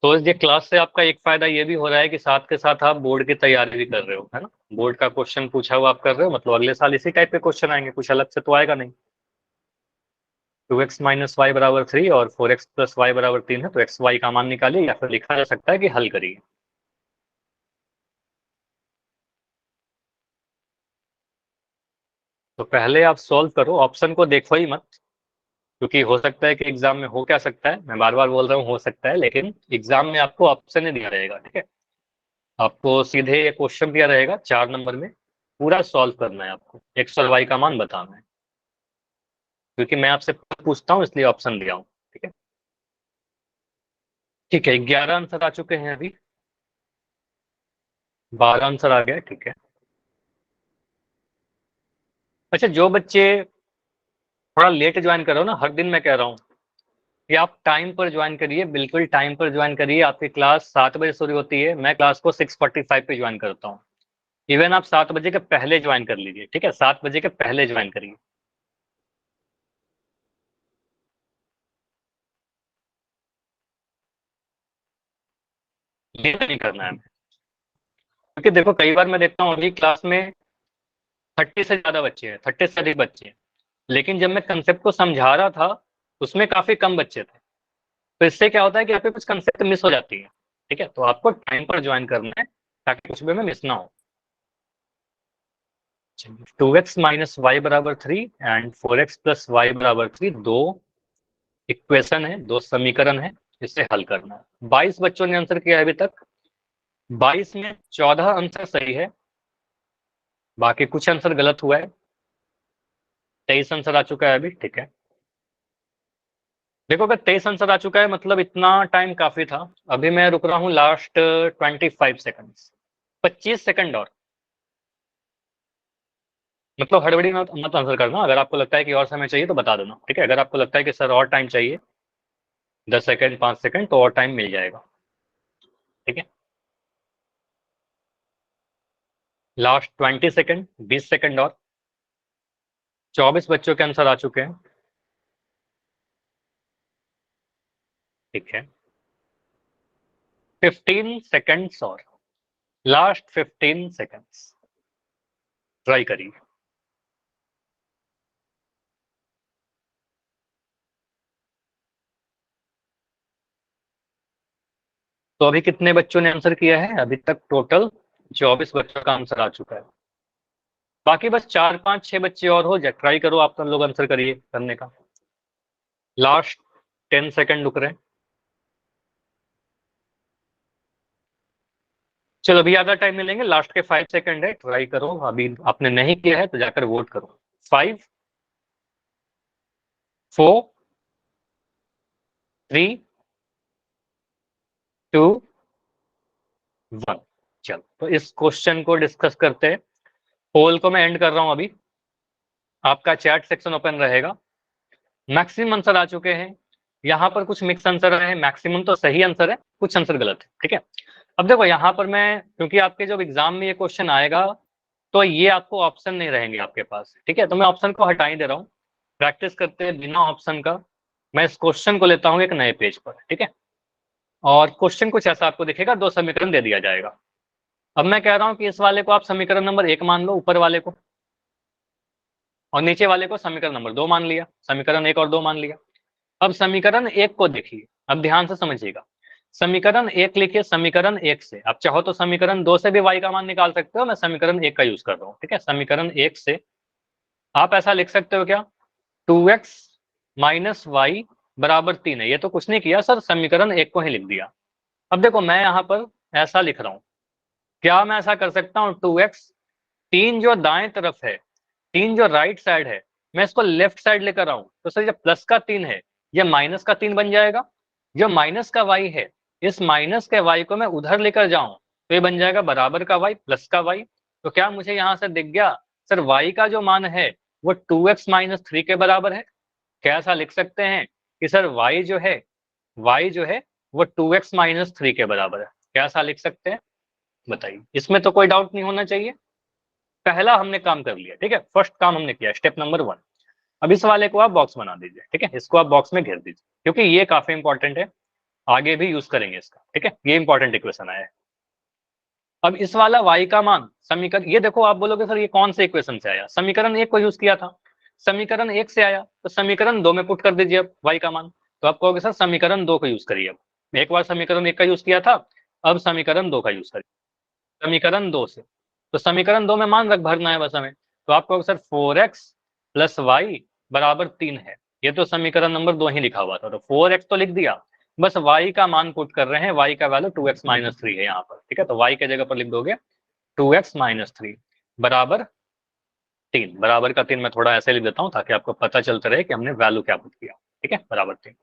तो ये क्लास से आपका एक फायदा ये भी हो रहा है कि साथ के साथ आप बोर्ड की तैयारी भी कर रहे हो, है ना। बोर्ड का क्वेश्चन पूछा हुआ आप कर रहे हो, मतलब अगले साल इसी टाइप के क्वेश्चन आएंगे, कुछ अलग से तो आएगा नहीं। 2x माइनस वाई बराबर 3 और 4x प्लस वाई बराबर 3 है, तो एक्स वाई का मान निकालिए, या फिर लिखा जा सकता है कि हल करिए। तो पहले आप सॉल्व करो, ऑप्शन को देखो ही मत, क्योंकि हो सकता है कि एग्जाम में हो क्या सकता है, मैं बार बार बोल रहा हूँ हो सकता है, लेकिन एग्जाम में आपको ऑप्शन ही दिया रहेगा, ठीक है। आपको सीधे ये क्वेश्चन दिया रहेगा 4 नंबर में, पूरा सॉल्व करना है आपको, एक्स और वाई का मान बताना है, क्योंकि मैं आपसे पूछता हूँ इसलिए ऑप्शन दिया हूँ, ठीक है। ठीक है, 11 आंसर आ चुके हैं अभी, 12 आंसर आ गए, ठीक है। अच्छा, जो बच्चे थोड़ा लेट ज्वाइन करो ना, हर दिन मैं कह रहा हूँ कि आप टाइम पर ज्वाइन करिए, बिल्कुल टाइम पर ज्वाइन करिए। आपकी क्लास 7 बजे शुरू होती है, मैं क्लास को 6:45 पे ज्वाइन करता हूँ। इवन आप 7 बजे के पहले ज्वाइन कर लीजिए, ठीक है, 7 बजे के पहले ज्वाइन करिए। लेट नहीं करना है, क्योंकि देखो कई बार मैं देखता हूँ अभी क्लास में 30 से ज्यादा बच्चे हैं, 30 से अधिक बच्चे हैं, लेकिन जब मैं कंसेप्ट को समझा रहा था उसमें काफी कम बच्चे थे। तो इससे क्या होता है कि यहाँ पे कुछ कंसेप्ट मिस हो जाती है, ठीक है। तो आपको टाइम पर ज्वाइन करना है ताकि कुछ भी में मिस ना हो। 2x माइनस वाई बराबर 3 एंड 4x प्लस वाई बराबर 3, दो इक्वेशन है, दो समीकरण है, इसे हल करना है। 22 बच्चों ने आंसर किया है अभी तक, 22 में 14 आंसर सही है, बाकी कुछ आंसर गलत हुआ है। 23 आंसर आ चुका है अभी, ठीक है। देखो, अगर 23 आंसर आ चुका है मतलब इतना टाइम काफी था। अभी मैं रुक रहा हूँ लास्ट 25 सेकंड, 25 सेकंड और, मतलब हड़बड़ी मत मत आंसर करना। अगर आपको लगता है कि और समय चाहिए तो बता देना, ठीक है। अगर आपको लगता है कि सर और टाइम चाहिए, 10 सेकंड 5 सेकंड, तो और टाइम मिल जाएगा, ठीक है। लास्ट 20 सेकंड, 20 सेकंड और, 24 बच्चों के आंसर आ चुके हैं, ठीक है। 15 सेकंड्स और, लास्ट 15 सेकंड्स, ट्राई करिए। तो अभी कितने बच्चों ने आंसर किया है? अभी तक टोटल 24 बच्चों का आंसर आ चुका है। बाकी बस 4 5 6 बच्चे और हो जाए, ट्राई करो आप सब लोग आंसर करिए करने का। लास्ट 10 सेकंड रुक रहे हैं। चलो अभी आधा टाइम मिलेंगे, लास्ट के 5 सेकंड है, ट्राई करो। अभी आपने नहीं किया है तो जाकर वोट करो। 5 4 3 2 1। चलो तो इस क्वेश्चन को डिस्कस करते हैं। पोल को मैं एंड कर रहा हूं अभी, आपका चैट सेक्शन ओपन रहेगा। मैक्सिमम आंसर आ चुके हैं, यहाँ पर कुछ मिक्स आंसर है, मैक्सिमम तो सही आंसर है, कुछ आंसर गलत है, ठीक है। अब देखो यहाँ पर मैं, क्योंकि आपके जब एग्जाम में ये क्वेश्चन आएगा तो ये आपको ऑप्शन नहीं रहेंगे आपके पास, ठीक है, तो मैं ऑप्शन को हटा ही दे रहा हूँ। प्रैक्टिस करते हैं बिना ऑप्शन का। मैं इस क्वेश्चन को लेता हूँ एक नए पेज पर, ठीक है। और क्वेश्चन कुछ ऐसा आपको दिखेगा, दो समीकरण दे दिया जाएगा। अब मैं कह रहा हूँ कि इस वाले को आप समीकरण नंबर 1 मान लो, ऊपर वाले को, और नीचे वाले को समीकरण नंबर 2 मान लिया, समीकरण 1 और 2 मान लिया। अब समीकरण 1 को देखिए, अब ध्यान से समझिएगा। समीकरण 1 लिखिए, समीकरण 1 से आप चाहो तो समीकरण 2 से भी y का मान निकाल सकते हो, मैं समीकरण 1 का यूज कर रहा हूँ, ठीक है। समीकरण 1 से आप ऐसा लिख सकते हो क्या, 2x माइनस वाई बराबर 3 है। ये तो कुछ नहीं किया सर, समीकरण 1 को ही लिख दिया। अब देखो मैं यहाँ पर ऐसा लिख रहा हूँ, क्या मैं ऐसा कर सकता हूँ, 2x, 3 जो दाएं तरफ है, 3 जो राइट साइड है, मैं इसको लेफ्ट साइड लेकर आऊं तो सर ये प्लस का 3 है, ये माइनस का 3 बन जाएगा। जो माइनस का y है, इस माइनस के y को मैं उधर लेकर जाऊं तो ये बन जाएगा बराबर का y प्लस का y। तो क्या मुझे यहां से दिख गया सर, y का जो मान है वो 2x माइनस 3 के बराबर है। क्या ऐसा लिख सकते हैं कि सर y जो है वो 2x माइनस 3 के बराबर है? क्या ऐसा लिख सकते हैं, बताइए। इसमें तो कोई डाउट नहीं होना चाहिए। पहला हमने काम कर लिया, ठीक है, फर्स्ट काम हमने किया, स्टेप नंबर 1। अब इस वाले को आप बॉक्स बना दीजिए, ठीक है, इसको आप बॉक्स में घेर दीजिए, क्योंकि ये काफी इंपॉर्टेंट है, आगे भी यूज करेंगे इसका, ठीक है, ये इंपॉर्टेंट इक्वेशन आया है। अब इस वाला y का मान समीकरण, ये देखो आप बोलोगे सर ये कौन से इक्वेशन से आया, समीकरण 1 को यूज किया था, समीकरण 1 से आया तो समीकरण 2 में पुट कर दीजिए अब y का मान। तो आप कहोगे सर समीकरण 2 को यूज करिए। अब एक बार समीकरण 1 का यूज किया था, अब समीकरण 2 का यूज करिए। समीकरण 2 से, तो समीकरण 2 में मान रख भरना है बस हमें। तो आप कहोगे सर 4x प्लस वाई बराबर 3 है। ये तो समीकरण नंबर 2 ही लिखा हुआ था, तो 4x तो लिख दिया, बस y का मान पुट कर रहे हैं, y का वैल्यू 2x माइनस 3 है यहाँ पर, ठीक है। तो y के जगह पर लिख दोगे 2x माइनस 3 बराबर 3। बराबर का 3 मैं थोड़ा ऐसे लिख देता हूँ ताकि आपको पता चलता रहे कि हमने वैल्यू क्या पुट किया, ठीक है, बराबर 3।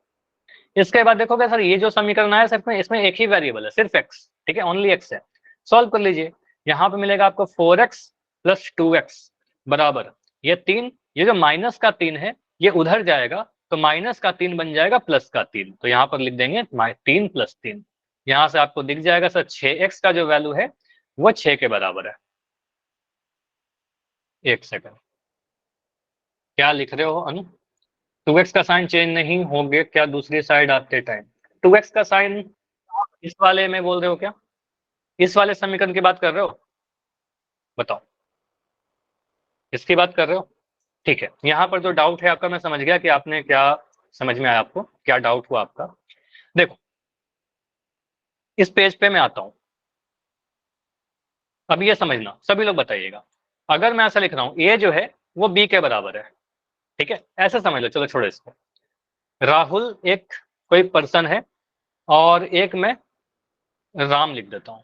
इसके बाद देखोगे सर ये जो समीकरण आया सिर्फ इसमें एक ही वेरिएबल है, सिर्फ x, ठीक है, ओनली x है। सॉल्व कर लीजिए, यहाँ पे मिलेगा आपको 4x प्लस 2x बराबर ये 3, ये जो माइनस का 3 है ये उधर जाएगा तो माइनस का 3 बन जाएगा प्लस का 3। तो यहाँ पर लिख देंगे 3 प्लस 3। यहाँ से आपको दिख जाएगा सर 6x का जो वैल्यू है वो 6 के बराबर है। एक सेकंड, क्या लिख रहे हो अनु? 2x का साइन चेंज नहीं होंगे क्या दूसरी साइड आते टाइम? 2x का साइन इस वाले में बोल रहे हो क्या, इस वाले समीकरण की बात कर रहे हो, बताओ, इसकी बात कर रहे हो? ठीक है, यहाँ पर जो डाउट है आपका मैं समझ गया कि आपने क्या समझ में आया, आपको क्या डाउट हुआ आपका। देखो इस पेज पे मैं आता हूं, अब ये समझना सभी लोग बताइएगा, अगर मैं ऐसा लिख रहा हूं ए जो है वो बी के बराबर है, ठीक है, ऐसे समझ लो, चलो छोड़ो इसको। राहुल एक कोई पर्सन है और एक मैं राम लिख देता हूं।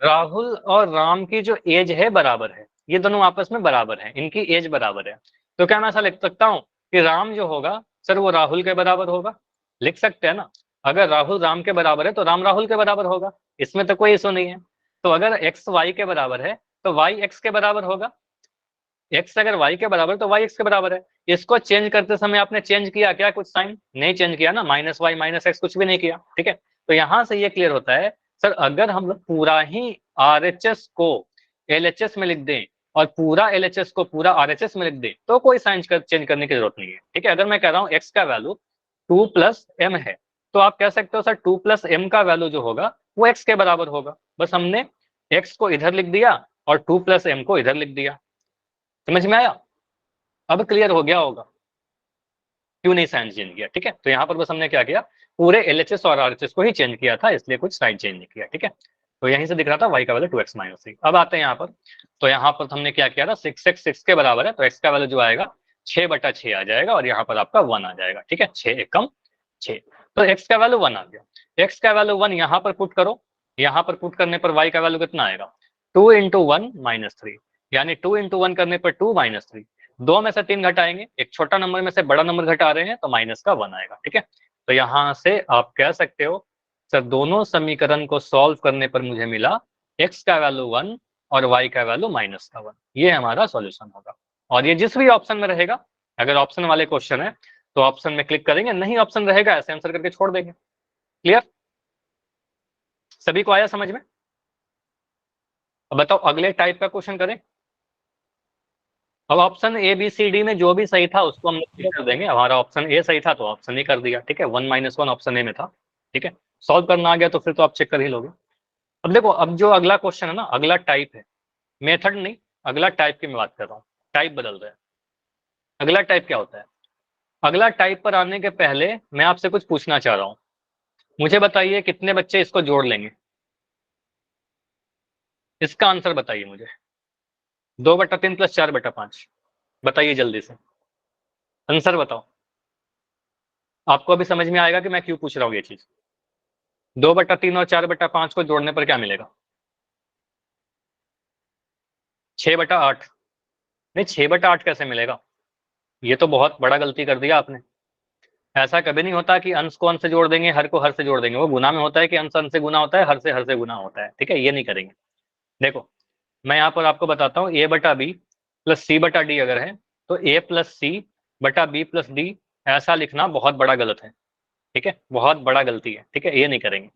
राहुल और राम की जो एज है बराबर है, ये दोनों आपस में बराबर है, इनकी एज बराबर है। तो क्या मैं ऐसा लिख सकता हूं कि राम जो होगा सर वो राहुल के बराबर होगा? लिख सकते हैं ना, अगर राहुल राम के बराबर है तो राम राहुल के बराबर होगा, इसमें तो कोई इशू नहीं है। तो अगर x y के बराबर है तो y x के बराबर होगा, x अगर y के बराबर तो y x के बराबर है। इसको चेंज करते समय आपने चेंज किया क्या कुछ साइन? नहीं चेंज किया ना, माइनस वाई माइनस एक्स कुछ भी नहीं किया, ठीक है। तो यहां से ये क्लियर होता है सर, अगर हम लोग पूरा ही RHS को LHS में लिख दें और पूरा LHS को पूरा RHS में लिख दें तो कोई साइन चेंज करने की जरूरत नहीं है, ठीक है। अगर मैं कह रहा हूँ x का वैल्यू 2 प्लस m है तो आप कह सकते हो सर 2 प्लस m का वैल्यू जो होगा वो x के बराबर होगा, बस हमने x को इधर लिख दिया और 2 प्लस m को इधर लिख दिया। समझ में आया? अब क्लियर हो गया होगा क्यों नहीं साइन चेंज किया, ठीक है। तो यहाँ पर बस हमने क्या किया, पूरे LHS और RHS को ही चेंज किया था, इसलिए कुछ साइन चेंज नहीं किया, ठीक है। तो यहीं से दिख रहा था y का वैल्यू 2x माइनस 3। अब आते हैं यहाँ पर, तो यहाँ पर हमने क्या किया था, 6x 6 के बराबर है तो x का वैल्यू जो आएगा 6/6 आ जाएगा और यहाँ पर आपका 1 आ जाएगा, ठीक है, 6 एकम 6। तो x का वैल्यू 1 आ गया, x का वैल्यू 1 यहाँ पर पुट करो, यहाँ पर पुट करने पर y का वैल्यू कितना आएगा, 2 × 1 माइनस 3, यानी 2 × 1 करने पर 2 माइनस 3, दो में से 3 घटाएंगे, एक छोटा नंबर में से बड़ा नंबर घटा रहे हैं तो माइनस का 1 आएगा, ठीक है। तो यहाँ से आप कह सकते हो सर दोनों समीकरण को सॉल्व करने पर मुझे मिला x का वैल्यू 1 और y का वैल्यू माइनस का 1, ये हमारा सॉल्यूशन होगा। और ये जिस भी ऑप्शन में रहेगा, अगर ऑप्शन वाले क्वेश्चन है तो ऑप्शन में क्लिक करेंगे, नहीं ऑप्शन रहेगा ऐसे आंसर करके छोड़ देंगे। क्लियर, सभी को आया समझ में? अब बताओ अगले टाइप का क्वेश्चन करें। अब option A B C D में जो भी सही था उसको हम लोग कर देंगे, हमारा ऑप्शन ए सही था तो ऑप्शन ए कर दिया, ठीक है, 1 - 1 ऑप्शन ए में था, ठीक है। सॉल्व करना आ गया तो फिर तो आप चेक कर ही लोगे। अब देखो, अब जो अगला क्वेश्चन है ना, अगला टाइप है, मेथड नहीं, अगला टाइप की मैं बात कर रहा हूँ, टाइप बदल रहा है। अगला टाइप क्या होता है? अगला टाइप पर आने के पहले मैं आपसे कुछ पूछना चाह रहा हूँ, मुझे बताइए कितने बच्चे इसको जोड़ लेंगे, इसका आंसर बताइए मुझे। 2/3 + 4/5, बताइए जल्दी से आंसर बताओ। आपको अभी समझ में आएगा कि मैं क्यों पूछ रहा हूँ ये चीज। 2/3 और 4/5 को जोड़ने पर क्या मिलेगा? 6/8। नहीं, 6/8 कैसे मिलेगा? ये तो बहुत बड़ा गलती कर दिया आपने। ऐसा कभी नहीं होता कि अंश को अंश से जोड़ देंगे, हर को हर से जोड़ देंगे। वो गुना में होता है कि अंश अंश से गुना होता है, हर से गुना होता है। ठीक है, ये नहीं करेंगे। देखो, मैं यहाँ पर आपको बताता हूँ, a/b + c/d अगर है तो a + c बटा b + d ऐसा लिखना बहुत बड़ा गलत है। ठीक है, बहुत बड़ा गलती है। ठीक है, ये नहीं करेंगे।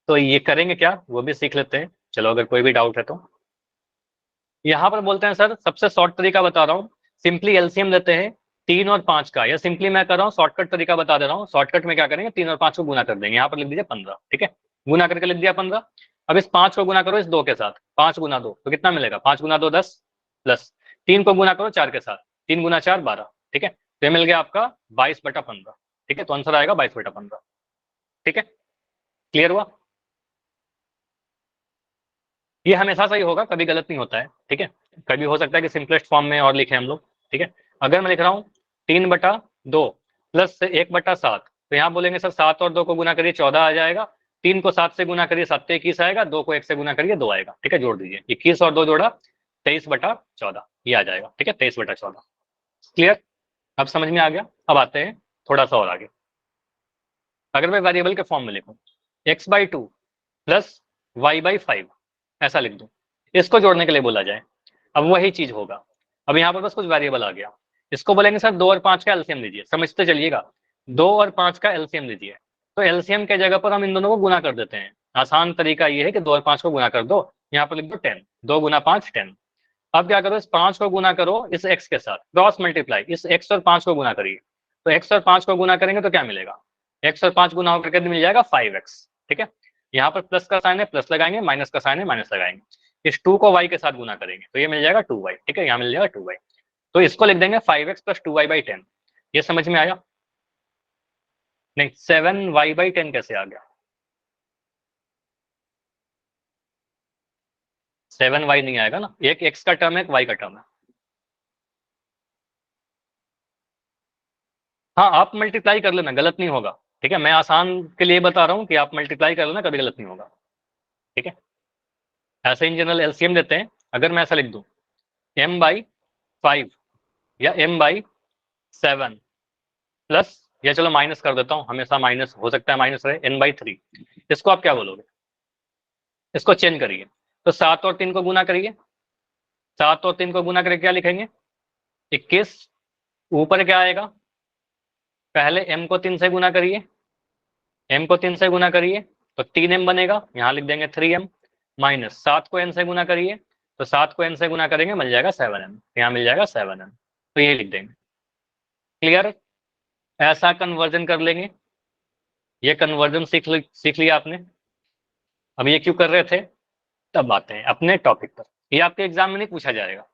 तो ये करेंगे क्या, वो भी सीख लेते हैं। चलो, अगर कोई भी डाउट है तो यहाँ पर बोलते हैं सर सबसे शॉर्ट तरीका बता रहा हूँ, सिंपली एलसीएम लेते हैं 3 और 5 का। या सिंपली मैं कर रहा हूँ शॉर्टकट तरीका बता दे रहा हूँ। शॉर्टकट में क्या करेंगे, 3 और 5 को गुना कर देंगे। यहाँ पर लिख दीजिए 15। ठीक है, गुना करके लिख दिया 15। अब इस 5 को गुना करो इस 2 के साथ, 5 × 2 तो कितना मिलेगा, 5 × 2 10 प्लस 3 को गुना करो 4 के साथ, 3 × 4 12। ठीक है, तो ये मिल गया आपका 22/15। ठीक है, तो आंसर आएगा 22/15। ठीक है, क्लियर हुआ? ये हमेशा सही होगा, कभी गलत नहीं होता है। ठीक है, कभी हो सकता है कि सिंपलेस्ट फॉर्म में और लिखे हम लोग। ठीक है, अगर मैं लिख रहा हूँ 3/2 प्लस 1/7, तो यहाँ बोलेंगे सर 7 और 2 को गुना करिए 14 आ जाएगा। 3 को 7 से गुना करिए 7 × 21 आएगा। 2 को 1 से गुना करिए 2 आएगा। ठीक है, जोड़ दीजिए 21 और 2 जोड़ा 23/14 ये आ जाएगा। ठीक है, 23/14। क्लियर? अब समझ में आ गया। अब आते हैं थोड़ा सा और आगे। अगर मैं वेरिएबल के फॉर्म में लिखूं x/2 प्लस y/5 ऐसा लिख दूं, इसको जोड़ने के लिए बोला जाए, अब वही चीज होगा। अब यहाँ पर बस कुछ वेरिएबल आ गया, इसको बोलेंगे सर 2 और 5 का एलसीएम लीजिए। समझते चलिएगा, 2 और 5 का एलसीएम लीजिए। तो एलसीएम के जगह पर हम इन दोनों को गुना कर देते हैं। आसान तरीका ये है कि 2 और 5 को गुना कर दो। यहाँ पर लिख दो 10, 2 × 5 10। अब क्या करो, इस 5 को गुना करो इस x के साथ, क्रॉस मल्टीप्लाई, इस x और 5 को गुना करिए। तो x और 5 को गुना करेंगे तो क्या मिलेगा, x और 5 गुना होकर के मिल जाएगा 5x। ठीक है, यहाँ पर प्लस का साइन है प्लस लगाएंगे, माइनस का साइन है माइनस लगाएंगे। इस 2 को y के साथ गुना करेंगे तो ये मिल जाएगा 2y। ठीक है, यहाँ मिल जाएगा 2y। तो इसको लिख देंगे 5x + 2y/10। ये समझ में आया? नहीं, 7y/10 कैसे आ गया? 7y नहीं आएगा ना, एक x का टर्म है एक y का टर्म है। हाँ, आप मल्टीप्लाई कर लेना, गलत नहीं होगा। ठीक है, मैं आसान के लिए बता रहा हूँ कि आप मल्टीप्लाई कर लेना, कभी गलत नहीं होगा। ठीक है, ऐसे इन जनरल एलसीएम देते हैं। अगर मैं ऐसा लिख दूं m/5 या m/7 प्लस, या चलो माइनस कर देता हूँ, हमेशा माइनस हो सकता है, माइनस रहे, n/3, इसको आप क्या बोलोगे? इसको चेंज करिए, तो 7 और 3 को गुना करिए। 7 और 3 को गुना करके क्या लिखेंगे, 21। ऊपर क्या आएगा, पहले m को 3 से गुना करिए, m को 3 से गुना करिए तो 3m बनेगा, यहाँ लिख देंगे 3m, माइनस 7 को n से गुना करिए, तो 7 को n से गुना करेंगे मिल जाएगा 7m, यहाँ मिल जाएगा 7m। तो ये लिख देंगे। क्लियर? ऐसा कन्वर्जन कर लेंगे। ये कन्वर्जन सीख लिया आपने। अब ये क्यों कर रहे थे, तब आते हैं अपने टॉपिक पर। ये आपके एग्जाम में नहीं पूछा जाएगा।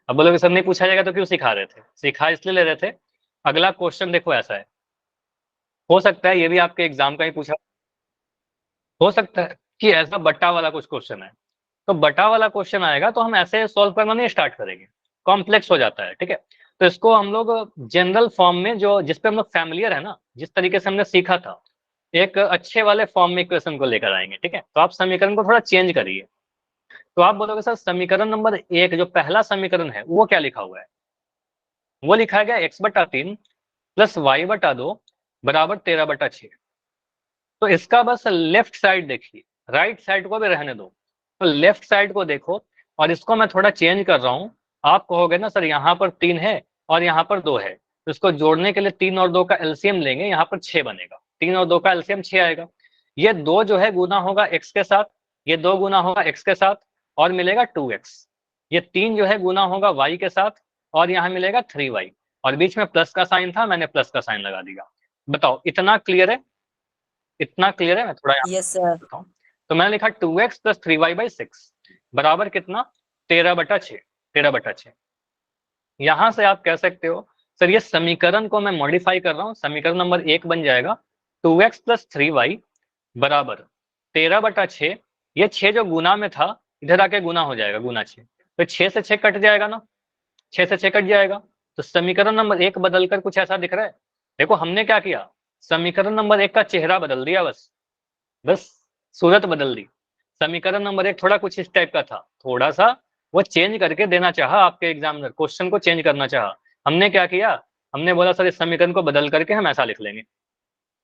अब बोलोगे सर नहीं पूछा जाएगा तो क्यों सिखा रहे थे? सिखा इसलिए ले रहे थे, अगला क्वेश्चन देखो ऐसा है, हो सकता है ये भी आपके एग्जाम का ही पूछा, हो सकता है कि ऐसा बट्टा वाला कुछ क्वेश्चन है। तो बटा वाला क्वेश्चन आएगा तो हम ऐसे सॉल्व करना नहीं स्टार्ट करेंगे, कॉम्प्लेक्स हो जाता है। ठीक है, तो इसको हम लोग जनरल फॉर्म में, जो जिस पे हम लोग फैमिलियर है ना, जिस तरीके से हमने सीखा था, एक अच्छे वाले फॉर्म में इक्वेशन को लेकर आएंगे। ठीक है, तो आप समीकरण को थोड़ा चेंज करिए। तो आप बोलोगे सर समीकरण नंबर 1 जो पहला समीकरण है वो क्या लिखा हुआ है? वो लिखा गया x/3 + y/2 बराबर 13/6। तो इसका बस लेफ्ट साइड देखिए, राइट साइड को भी रहने दो। तो लेफ्ट साइड को देखो, और इसको मैं थोड़ा चेंज कर रहा हूं। आप कहोगे ना सर यहाँ पर 3 है और यहाँ पर 2 है, तो इसको जोड़ने के लिए 3 और 2 का एलसीएम लेंगे, यहाँ पर 6 बनेगा। 3 और 2 का एलसीएम 6 आएगा। ये 2 जो है गुना होगा x के साथ, ये 2 गुना होगा x के साथ और मिलेगा 2x। ये 3 जो है गुना होगा y के साथ और यहाँ मिलेगा 3y, और बीच में प्लस का साइन था, मैंने प्लस का साइन लगा दिया। बताओ इतना क्लियर है? इतना क्लियर है? मैं थोड़ा यस सर। बताऊं, तो मैंने लिखा 2x + 3y/6 बराबर कितना, 13/6। 13/6। यहां से आप कह सकते हो सर ये समीकरण को मैं मॉडिफाई कर रहा हूं, समीकरण नंबर 1 बन जाएगा 2x + 3y बराबर 13/6, ये 6 जो गुना में था इधर आके गुना हो जाएगा, गुना 6, तो 6 से 6 कट जाएगा ना, 6 से 6 कट जाएगा, तो समीकरण नंबर 1 बदलकर कुछ ऐसा दिख रहा है। देखो हमने क्या किया, समीकरण नंबर 1 का चेहरा बदल दिया, बस सूरत बदल दी। समीकरण नंबर 1 थोड़ा कुछ इस टाइप का था, थोड़ा सा वो चेंज करके देना चाहा आपके एग्जामिनर, क्वेश्चन को चेंज करना चाहा। हमने क्या किया, हमने बोला सर इस समीकरण को बदल करके हम ऐसा लिख लेंगे।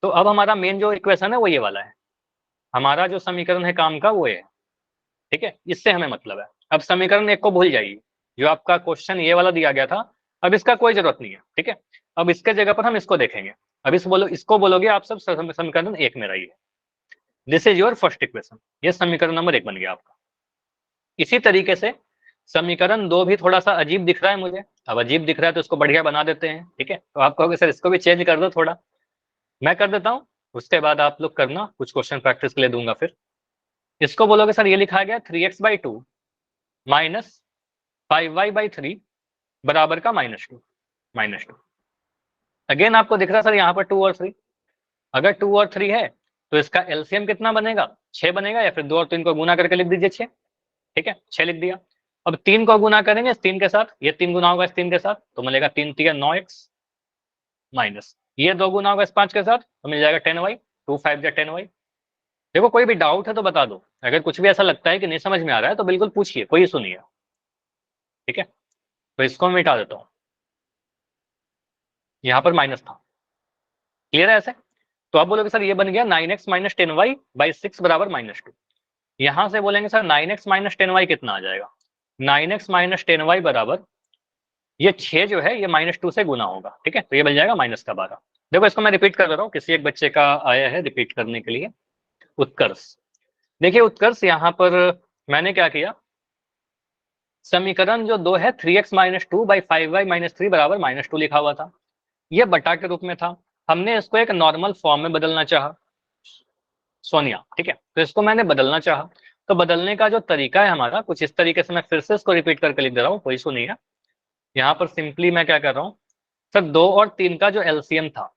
तो अब हमारा मेन जो इक्वेशन है वो ये वाला है, हमारा जो समीकरण है काम का वो है, ठीक है, इससे हमें मतलब है। अब समीकरण 1 को भूल जाइए, जो आपका क्वेश्चन ये वाला दिया गया था, अब इसका कोई जरूरत नहीं है, ठीक है। अब इसके जगह पर हम इसको देखेंगे, अब इसको बोलोगे आप सब समीकरण 1 में रहिए, this is your first equation, ये समीकरण नंबर 1 बन गया आपका। इसी तरीके से समीकरण 2 भी थोड़ा सा अजीब दिख रहा है मुझे, अब अजीब दिख रहा है तो इसको बढ़िया बना देते हैं, ठीक है। तो आप कहोगे सर इसको भी चेंज कर दो थोड़ा, मैं कर देता हूँ, उसके बाद आप लोग करना, कुछ क्वेश्चन प्रैक्टिस के लिए दूंगा फिर। इसको बोलोगे सर ये लिखा गया 3x/2 माइनस 5y/3 बराबर का -2। अगेन आपको दिख रहा है सर यहाँ पर 2 और 3, अगर 2 और 3 है तो इसका एलसीएम कितना बनेगा, 6 बनेगा, या फिर 2 और 3 को गुना करके लिख दीजिए 6, ठीक है, 6 लिख दिया। अब 3 को गुना करेंगे इस 3 के साथ, ये 3 गुना होगा इस 3 के साथ तो मिलेगा 3 3 9x माइनस ये 2 गुना होगा इस 5 के साथ तो मिल जाएगा 10y, 2 5 या 10y। देखो कोई भी डाउट है तो बता दो, अगर कुछ भी ऐसा लगता है कि नहीं समझ में आ रहा है तो बिल्कुल पूछिए, कोई इशू नहीं है, ठीक है। तो इसको मैं मिटा देता हूँ, यहाँ पर माइनस था, क्लियर है ऐसे। तो आप बोलोगे सर ये बन गया 9x माइनस 10y/6 बराबर -2। यहां से बोलेंगे सर 9x माइनस 10y कितना आ जाएगा, 9x माइनस 10y बराबर ये 6 जो है ये -2 से गुना होगा, ठीक है, तो ये बन जाएगा -12। देखो इसको मैं रिपीट कर दे रहा हूँ, किसी एक बच्चे का आया है रिपीट करने के लिए। उत्कर्ष, देखिए उत्कर्ष यहाँ पर मैंने क्या किया, समीकरण जो 2 है 3x माइनस 2/5y माइनस 3 बराबर -2 लिखा हुआ था, ये बटा के रूप में था, हमने इसको एक नॉर्मल फॉर्म में बदलना चाहा, सोनिया, ठीक है, तो इसको मैंने बदलना चाहा, तो बदलने का जो तरीका है हमारा कुछ इस तरीके से, मैं फिर से इसको रिपीट करके लिख दे रहा हूँ, कोई इशू नहीं है। यहाँ पर सिंपली मैं क्या कर रहा हूँ, सर 2 और 3 का जो एलसीएम था,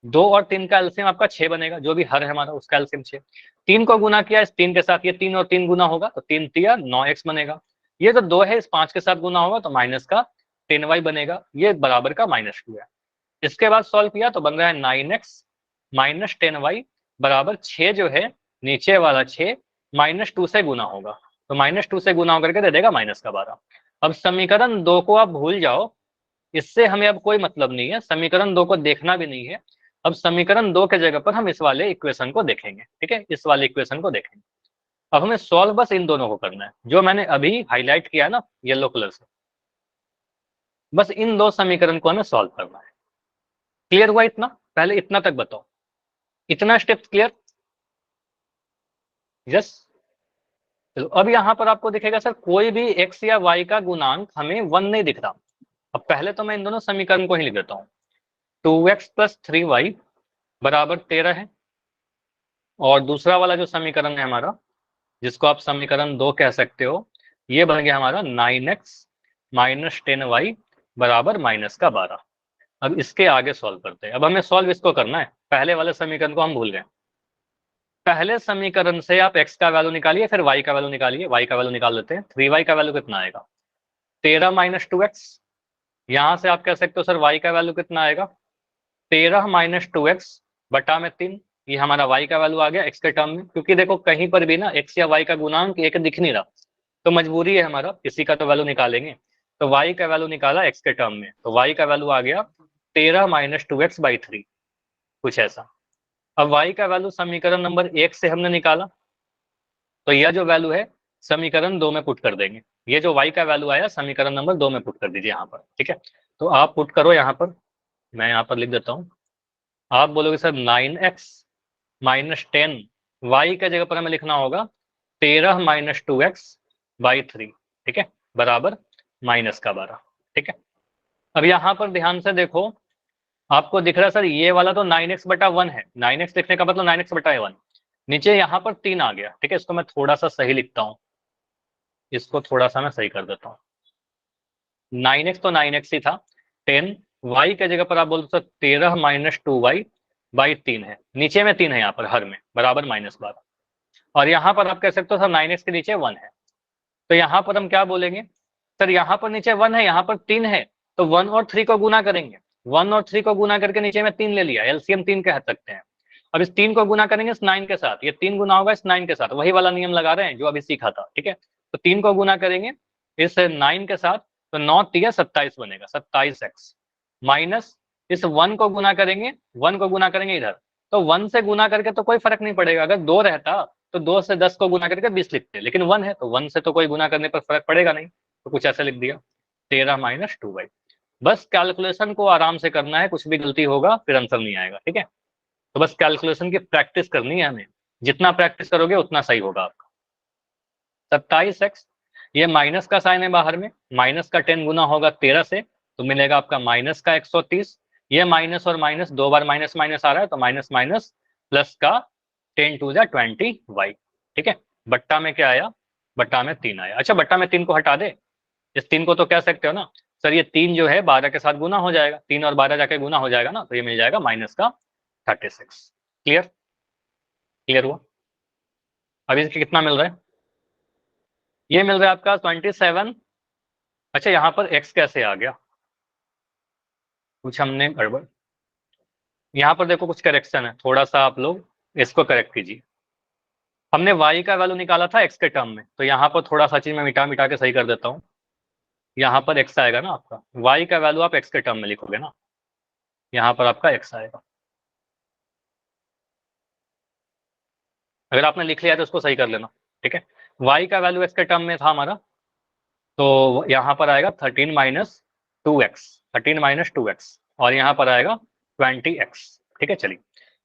2 और 3 का एलसीएम आपका 6 बनेगा, जो भी हर है हमारा उसका एलसीएम 6, 3 को गुना किया इस 3 के साथ, ये 3 और 3 गुना होगा तो 3 3 9x बनेगा, ये जो 2 है इस 5 के साथ गुना होगा तो माइनस का 10y बनेगा, ये बराबर का -2 है। इसके बाद सॉल्व किया तो बन रहा है 9x माइनस 10y बराबर 6 जो है नीचे वाला 6 -2 से गुना होगा, तो -2 से गुना होकर के दे देगा -12। अब समीकरण 2 को आप भूल जाओ, इससे हमें अब कोई मतलब नहीं है, समीकरण 2 को देखना भी नहीं है। अब समीकरण 2 के जगह पर हम इस वाले इक्वेशन को देखेंगे, ठीक है, इस वाले इक्वेशन को देखेंगे। अब हमें सॉल्व बस इन दोनों को करना है, जो मैंने अभी हाईलाइट किया है ना येलो कलर से, बस इन 2 समीकरण को हमें सॉल्व करना है। क्लियर हुआ इतना, पहले इतना तक बताओ, इतना स्टेप क्लियर, यस। चलो अब यहाँ पर आपको दिखेगा सर कोई भी x या y का गुणांक हमें 1 नहीं दिख रहा। अब पहले तो मैं इन दोनों समीकरण को ही लिख देता हूँ, 2x प्लस 3y बराबर 13 है, और दूसरा वाला जो समीकरण है हमारा, जिसको आप समीकरण 2 कह सकते हो, ये बन गया हमारा 9x माइनस 10y बराबर -12। अब इसके आगे सॉल्व करते हैं, अब हमें सॉल्व इसको करना है, पहले वाले समीकरण को हम भूल गए। पहले समीकरण से आप x का वैल्यू निकालिए, फिर y का वैल्यू निकालिए, y का वैल्यू निकाल लेते हैं, 3y का वैल्यू कितना आएगा 13 माइनस 2x, यहां से आप कह सकते हो सर y का वैल्यू कितना आएगा 13 माइनस 2x बटा में 3, ये हमारा y का वैल्यू आ गया x के टर्म में, क्योंकि देखो कहीं पर भी ना x या y का गुणांक एक दिख नहीं रहा, तो मजबूरी है हमारा किसी का तो वैल्यू निकालेंगे, तो y का वैल्यू निकाला x के टर्म में, तो y का वैल्यू आ गया 13 माइनस 2x/3, कुछ ऐसा। अब y का वैल्यू समीकरण नंबर 1 से हमने निकाला, तो यह जो वैल्यू है समीकरण 2 में पुट कर देंगे, ये जो y का वैल्यू आया समीकरण नंबर 2 में पुट कर दीजिए यहाँ पर, ठीक है। तो आप पुट करो यहाँ पर, मैं यहाँ पर लिख देता हूँ, आप बोलोगे सर 9x माइनस 10 y के जगह पर हमें लिखना होगा 13 माइनस 2x/3, ठीक है, बराबर -12, ठीक है। अब यहाँ पर ध्यान से देखो, आपको दिख रहा है सर ये वाला तो 9x/1 है, 9x लिखने का मतलब 9x/1, नीचे यहाँ पर 3 आ गया, ठीक है, इसको मैं थोड़ा सा सही लिखता हूँ, इसको थोड़ा सा मैं सही कर देता हूँ, 9x तो 9x ही था, 10 y के जगह पर आप बोल सकते 13 माइनस 2y बाई 3 है, नीचे में 3 है यहाँ पर हर में, बराबर -12। और यहाँ पर आप कह सकते हो सर 9x के नीचे 1 है, तो यहाँ पर हम क्या बोलेंगे सर, यहाँ पर नीचे 1 है, यहाँ पर 3 है, तो 1 और 3 को गुना करेंगे, 1 और 3 को गुना करके नीचे में 3 ले लिया, एलसीएम 3 कह सकते हैं। अब इस 3 को गुना करेंगे इस 9 के साथ, ये 3 गुना होगा इस 9 के साथ, वही वाला नियम लगा रहे हैं जो अभी सीखा था, ठीक है। तो 3 को गुना करेंगे इस 9 के साथ, तो 9 3 27 बनेगा, 27x माइनस इस 1 को गुना करेंगे, 1 को गुना करेंगे इधर, तो 1 से गुना करके तो कोई फर्क नहीं पड़ेगा, अगर 2 रहता तो 2 से 10 को गुना करके 20 लिखते, लेकिन 1 है तो 1 से तो कोई गुना करने पर फर्क पड़ेगा नहीं, तो कुछ ऐसे लिख दिया 13 माइनस 2y। बस कैलकुलेशन को आराम से करना है, कुछ भी गलती होगा फिर आंसर नहीं आएगा, ठीक है। तो बस कैलकुलेशन की प्रैक्टिस करनी है हमें, जितना प्रैक्टिस करोगे उतना सही होगा आपका। 27x, ये माइनस का साइन है बाहर में, माइनस का 10 गुना होगा 13 से, तो मिलेगा आपका माइनस का 130। ये माइनस और माइनस 2 बार माइनस माइनस आ रहा है, तो माइनस माइनस प्लस का 10 टू जा 20y, ठीक है। बट्टा में क्या आया, बट्टा में 3 आया। अच्छा, बट्टा में 3 को हटा दे, इस 3 को तो कह सकते हो ना सर, ये 3 जो है 12 के साथ गुना हो जाएगा, 3 और 12 जाके गुना हो जाएगा ना, तो ये मिल जाएगा माइनस का 36। क्लियर, क्लियर हुआ। अभी इसके कितना मिल रहा है, ये मिल रहा है आपका 27। अच्छा, यहाँ पर x कैसे आ गया, कुछ हमने गड़बड़, यहाँ पर देखो कुछ करेक्शन है, थोड़ा सा आप लोग इसको करेक्ट कीजिए। हमने y का वैल्यू निकाला था x के टर्म में, तो यहाँ पर थोड़ा सा चीज मैं मिटा मिटा के सही कर देता हूँ। यहाँ पर x आएगा ना आपका, y का वैल्यू आप x के टर्म में लिखोगे ना, यहाँ पर आपका x आएगा। अगर आपने लिख लिया तो उसको सही कर लेना, ठीक है। y का वैल्यू x के टर्म में था हमारा, तो यहाँ पर आएगा 13 माइनस 2x, 13 माइनस 2x, और यहाँ पर आएगा 20x, ठीक है। चलिए,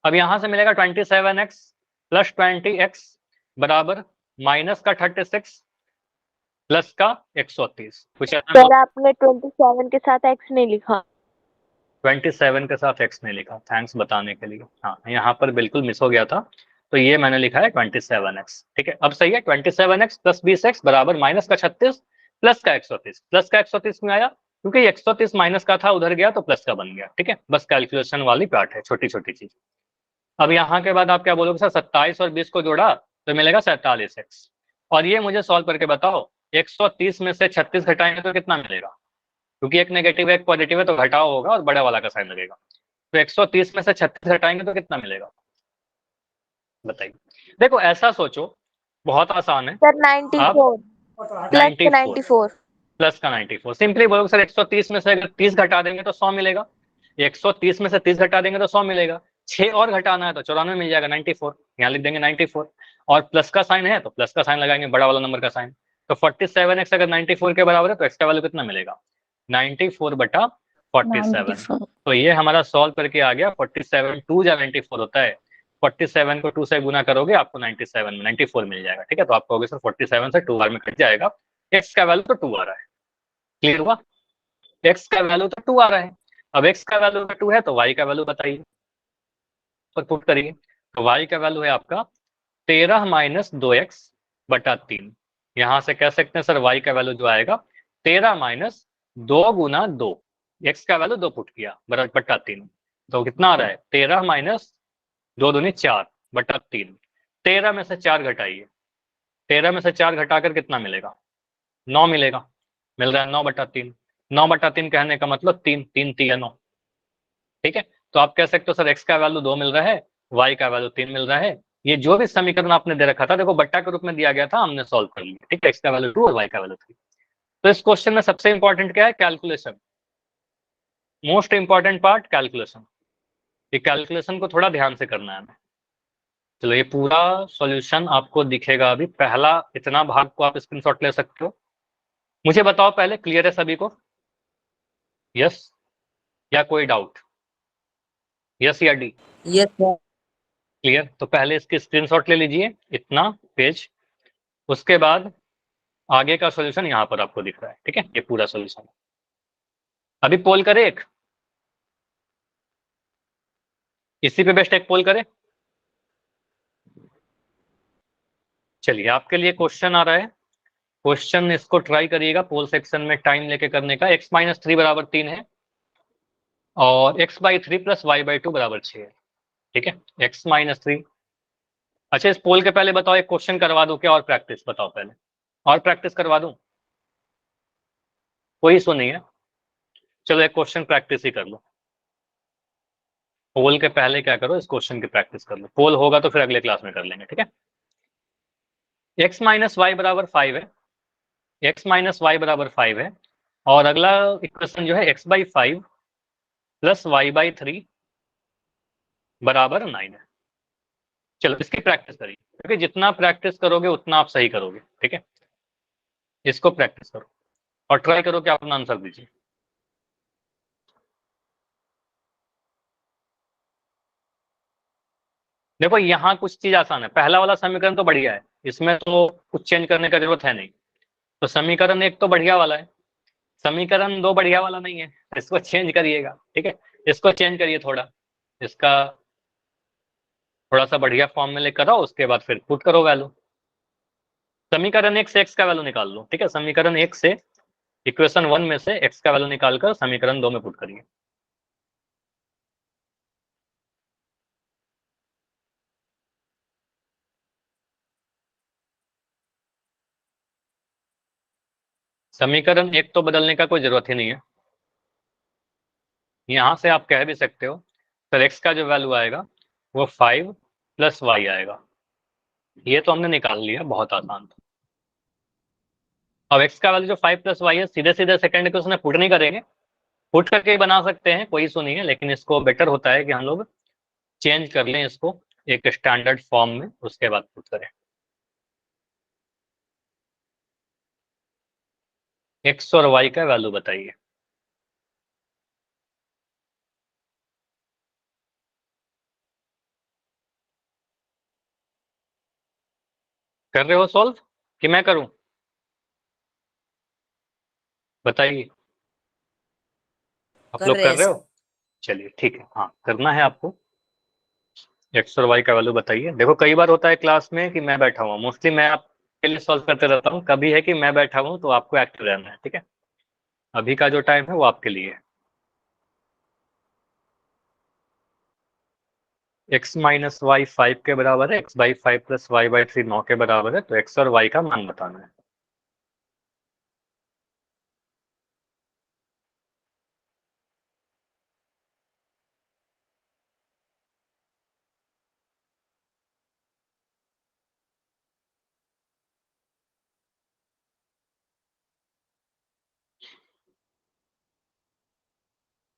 अब यहाँ से मिलेगा 27x प्लस 20x बराबर माइनस का 36 प्लस का 130। कुछ ऐसा सर आपने 27 के साथ x नहीं लिखा। 27 के साथ x नहीं लिखा, थैंक्स बताने के लिए। हाँ, यहाँ पर बिल्कुल मिस हो गया था, तो ये मैंने लिखा है 27x, ठीक है। अब सही है, 27x प्लस 20x बराबर माइनस का 36 प्लस का 130। प्लस का 130 में आया क्योंकि 130 माइनस का था, उधर गया तो प्लस का बन गया, ठीक है। बस कैलकुलेशन वाली पार्ट है, छोटी छोटी चीज। अब यहाँ के बाद आप क्या बोलोगे सर, 27 और 20 को जोड़ा तो मिलेगा 47x, और ये मुझे सॉल्व करके बताओ 130 में से 36 घटाएंगे तो कितना मिलेगा, क्योंकि एक नेगेटिव है एक पॉजिटिव है, तो घटाओ होगा और बड़े वाला का साइन लगेगा। तो 130 में से 36 घटाएंगे तो कितना मिलेगा, बताइए। देखो ऐसा सोचो, बहुत आसान है। सर 94 प्लस 94 प्लस का 94, सिंपली बोलोगे सर 130 में से अगर 30 घटा देंगे तो 100 मिलेगा, 130 में से 30 घटा देंगे तो 100 मिलेगा, 6 और घटाना है तो 94 मिल जाएगा, 94 यहाँ लिख देंगे 94, और प्लस का साइन है तो प्लस का साइन लगाएंगे, बड़ा वाला नंबर का साइन। तो 47x अगर 94 के बराबर है तो x का वैल्यू कितना मिलेगा, 94 बटा 47। तो ये हमारा सॉल्व करके आ गया 47, 2 या 94 होता है, 47 को 2 से गुना करोगे आपको 97 में 94 मिल जाएगा, ठीक है। तो आप कहोगे सर 47 से 2 बार में कट जाएगा, x का वैल्यू तो 2 आ रहा है। क्लियर हुआ, x का वैल्यू तो 2 आ रहा है। अब x का वैल्यू 2 है तो y का वैल्यू बताइए, और पुट करिए। तो y का वैल्यू है आपका 13 माइनस 2x बटा 3। यहां से कह सकते हैं सर y का वैल्यू जो आएगा 13 माइनस 2 गुना 2, x का वैल्यू 2 पुट किया बराबर बटा 3, तो कितना आ रहा है 13 माइनस 2 दूनी 4 बटा 3। 13 में से 4 घटाइए, 13 में से 4 घटाकर कितना मिलेगा, 9 मिलेगा, मिल रहा है 9 बटा 3। 9 बटा 3 कहने का मतलब 3 3 3 9, ठीक है। तो आप कह सकते हो सर x का वैल्यू 2 मिल रहा है, y का वैल्यू 3 मिल रहा है। ये जो भी समीकरण आपने दे रखा था देखो बट्टा के रूप में दिया गया था, हमने सॉल्व कर लिया, ठीक है। x का वैल्यू 2 और y का वैल्यू 3। तो इस क्वेश्चन में सबसे इंपॉर्टेंट क्या है, calculation, most important part calculation. ये कैलकुलेशन को थोड़ा ध्यान से करना है हमें। चलो, ये पूरा सॉल्यूशन आपको दिखेगा अभी, पहला इतना भाग को आप स्क्रीनशॉट ले सकते हो। मुझे बताओ पहले, क्लियर है सभी को, यस या कोई डाउट, यस या डी? Yes sir. क्लियर, तो पहले इसकी स्क्रीनशॉट ले लीजिए, इतना पेज, उसके बाद आगे का सॉल्यूशन यहाँ पर आपको दिख रहा है, ठीक है। ये पूरा सॉल्यूशन अभी पोल करे, एक इसी पे बेस्ट एक पोल करे। चलिए, आपके लिए क्वेश्चन आ रहा है, क्वेश्चन इसको ट्राई करिएगा पोल सेक्शन में टाइम लेके करने का। x माइनस 3 बराबर 3 है और x by 3 plus y by 2 बराबर 6 है। ठीक है, x माइनस 3। अच्छा, इस पोल के पहले बताओ एक क्वेश्चन करवा दूं क्या, और प्रैक्टिस बताओ पहले, और प्रैक्टिस करवा दूं? कोई इशू नहीं है, चलो एक क्वेश्चन प्रैक्टिस ही कर लो। पोल के पहले क्या करो, इस क्वेश्चन की प्रैक्टिस कर लो, पोल होगा तो फिर अगले क्लास में कर लेंगे, ठीक है। x माइनस वाई बराबर 5 है, x माइनस वाई बराबर 5 है, और अगला इक्वेशन जो है x by 5 plus Y by 3 बराबर 9 है। चलो इसकी प्रैक्टिस करिए, क्योंकि जितना प्रैक्टिस करोगे उतना आप सही करोगे, ठीक है। इसको प्रैक्टिस करो और ट्राई करो कि आप अपना आंसर दीजिए। देखो यहाँ कुछ चीज आसान है, पहला वाला समीकरण तो बढ़िया है, इसमें तो कुछ चेंज करने का जरूरत है नहीं। तो समीकरण 1 तो बढ़िया वाला है, समीकरण 2 बढ़िया वाला नहीं है, इसको चेंज करिएगा, ठीक है। इसको चेंज करिए थोड़ा, इसका थोड़ा सा बढ़िया फॉर्म में लेकर आओ, उसके बाद फिर पुट करो वैल्यू। समीकरण 1 से x का वैल्यू निकाल लो, ठीक है। समीकरण 1 से इक्वेशन 1 में से x का वैल्यू निकालकर समीकरण 2 में पुट करिए। समीकरण 1 तो बदलने का कोई जरूरत ही नहीं है, यहां से आप कह भी सकते हो सर x का जो वैल्यू आएगा वो 5 प्लस वाई आएगा। ये तो हमने निकाल लिया, बहुत आसान था। अब x का वैल्यू जो 5 प्लस वाई है, सीधे सीधे सेकंड के उसने पुट नहीं करेंगे, पुट करके ही बना सकते हैं, कोई इशू नहीं है, लेकिन इसको बेटर होता है कि हम लोग चेंज कर लें इसको एक स्टैंडर्ड फॉर्म में, उसके बाद पुट करें। x और y का वैल्यू बताइए। कर रहे हो सॉल्व कि मैं करूं? बताइए, आप कर लोग रहे कर हैं रहे सर। हो? चलिए ठीक है, हाँ करना है आपको। एक्स और वाई का वैल्यू बताइए। देखो कई बार होता है क्लास में कि मैं बैठा हुआ, मोस्टली मैं आपके लिए सॉल्व करते रहता हूँ, कभी है कि मैं बैठा हूँ तो आपको एक्टिव रहना है, ठीक है। अभी का जो टाइम है वो आपके लिए है। एक्स माइनस वाई 5 के बराबर है, X by 5 plus Y by 3 9 के बराबर है, तो एक्स और वाई का मान बताना है।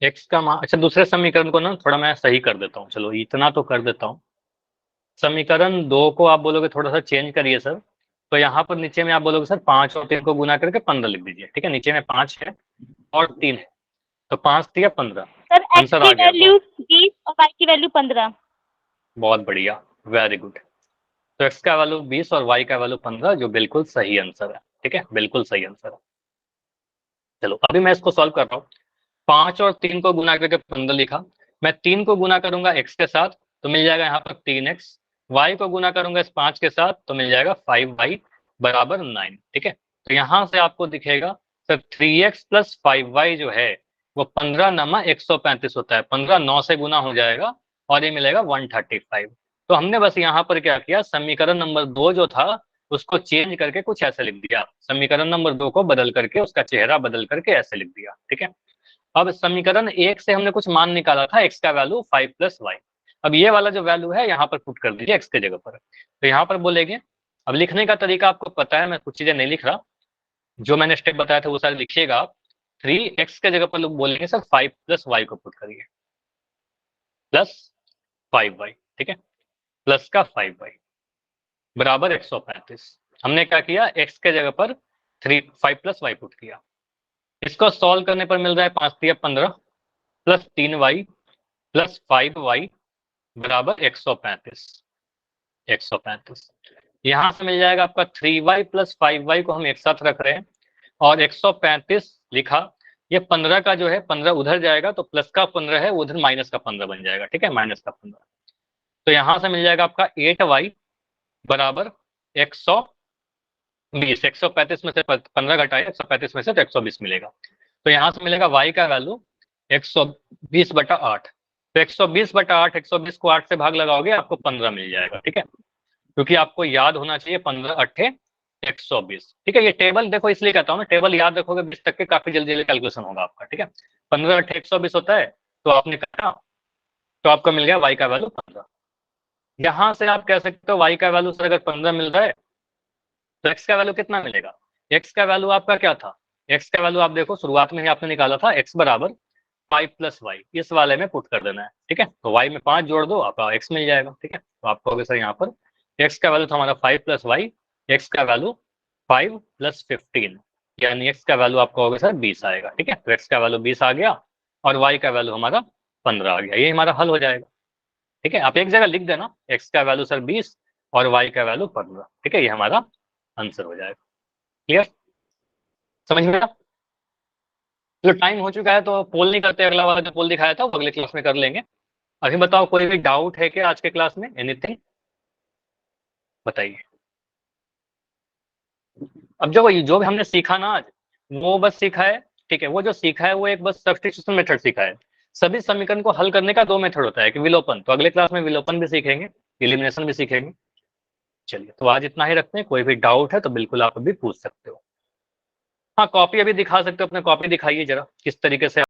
एक्स का मान, अच्छा दूसरे समीकरण को ना थोड़ा मैं सही कर देता हूँ, चलो इतना तो कर देता हूँ। समीकरण 2 को आप बोलोगे थोड़ा सा चेंज करिए सर, तो यहाँ पर नीचे में आप बोलोगे सर 5 और 3 को गुना करके 15 लिख दीजिए, ठीक है। नीचे में 5 है और 3 है, तो 5 3 15, सर एक्स आंसर की आ गया। वैल्यू 20 और वाई की वैल्यू 15। बहुत बढ़िया, वेरी गुड। तो एक्स का वैल्यू 20 और वाई का वैल्यू 15, जो बिल्कुल सही आंसर है, ठीक है, बिल्कुल सही आंसर है। चलो अभी मैं इसको सॉल्व कर रहा हूँ। 5 और 3 को गुना करके 15 लिखा, मैं 3 को गुना करूंगा x के साथ तो मिल जाएगा यहाँ पर 3x, y को गुना करूंगा इस 5 के साथ तो मिल जाएगा 5y बराबर 9, ठीक है। तो यहाँ से आपको दिखेगा सर 3x प्लस 5y जो है वो 15 नमा 135 होता है, 15 9 से गुना हो जाएगा और ये मिलेगा 135। तो हमने बस यहाँ पर क्या किया, समीकरण नंबर 2 जो था उसको चेंज करके कुछ ऐसे लिख दिया, समीकरण नंबर 2 को बदल करके उसका चेहरा बदल करके ऐसे लिख दिया, ठीक है। अब समीकरण 1 से हमने कुछ मान निकाला था, x का वैल्यू 5 प्लस वाई। अब ये वाला जो वैल्यू है यहाँ पर पुट कर दीजिए x के जगह पर, तो यहाँ पर बोलेंगे। अब लिखने का तरीका आपको पता है, मैं कुछ चीजें नहीं लिख रहा, जो मैंने स्टेप बताया था वो सारे लिखिएगा आप। 3x के जगह पर लोग बोलेंगे सर 5 प्लस वाई को पुट करिए, प्लस 5y, ठीक है, प्लस का 5y बराबर 135। हमने क्या किया, x के जगह पर 5 प्लस वाई पुट किया। इसको सॉल्व करने पर मिल रहा है 5 3 15 प्लस 3y प्लस 5y बराबर 135। 135 यहां से मिल जाएगा आपका 3y प्लस 5y को हम एक साथ रख रहे हैं और 135 लिखा। ये 15 का जो है 15 उधर जाएगा तो प्लस का 15 है उधर माइनस का 15 बन जाएगा, ठीक है, माइनस का 15। तो यहां से मिल जाएगा आपका 8y बराबर 120। 135 में से 15 घटाए 135 में से तो 120 मिलेगा। तो यहां से मिलेगा y का वैल्यू 120/8। तो 120/8, 120 को 8 से भाग लगाओगे आपको 15 मिल जाएगा, ठीक है। क्योंकि आपको याद होना चाहिए 15 अट्ठे 120, ठीक है। ये टेबल देखो इसलिए कहता हूँ ना, टेबल याद रखोगे 20 तक के काफी जल्दी जल्दी कैलकुलेशन होगा आपका, ठीक है। 15 अट्ठे 120 होता है, तो आपने कहा तो आपको मिल गया y का वैल्यू 15। यहां से आप कह सकते हो y का वैल्यू सर अगर 15 मिल रहा है तो x का वैल्यू कितना मिलेगा। x का वैल्यू आपका क्या था, x का वैल्यू आप देखो शुरुआत में ही आपने निकाला था x बराबर 5 + y, इस वाले में पुट कर देना है, ठीक है। तो y में 5 जोड़ दो आपका x मिल जाएगा, ठीक है। तो आप कहोगे सर यहाँ पर x का वैल्यू था हमारा 5 + y, x का वैल्यू 5 + 15, यानी x का वैल्यू आप कहोगे सर 20 आएगा, ठीक है। तो x का वैल्यू 20 आ गया और y का वैल्यू हमारा 15 आ गया, ये हमारा हल हो जाएगा, ठीक है। आप एक जगह लिख देना x का वैल्यू सर 20 और y का वैल्यू 15, ठीक है, ये हमारा आंसर हो जाएगा। क्लियर, समझ में आया। तो टाइम हो चुका है तो पोल नहीं करते, अगला वाला जो पोल दिखाया था वो अगले क्लास में कर लेंगे। अभी बताओ कोई भी डाउट है क्या आज के क्लास में, एनीथिंग बताइए। अब जो भी हमने सीखा ना आज वो बस सीखा है, ठीक है। वो जो सीखा है वो एक बस सब्स्टिट्यूशन मेथड सीखा है। सभी समीकरण को हल करने का 2 मेथड होता है कि विलोपन, तो अगले क्लास में विलोपन भी सीखेंगे, एलिमिनेशन भी सीखेंगे। चलिए तो आज इतना ही रखते हैं, कोई भी डाउट है तो बिल्कुल आप अभी पूछ सकते हो। हाँ कॉपी अभी दिखा सकते हो, अपने कॉपी दिखाइए जरा किस तरीके से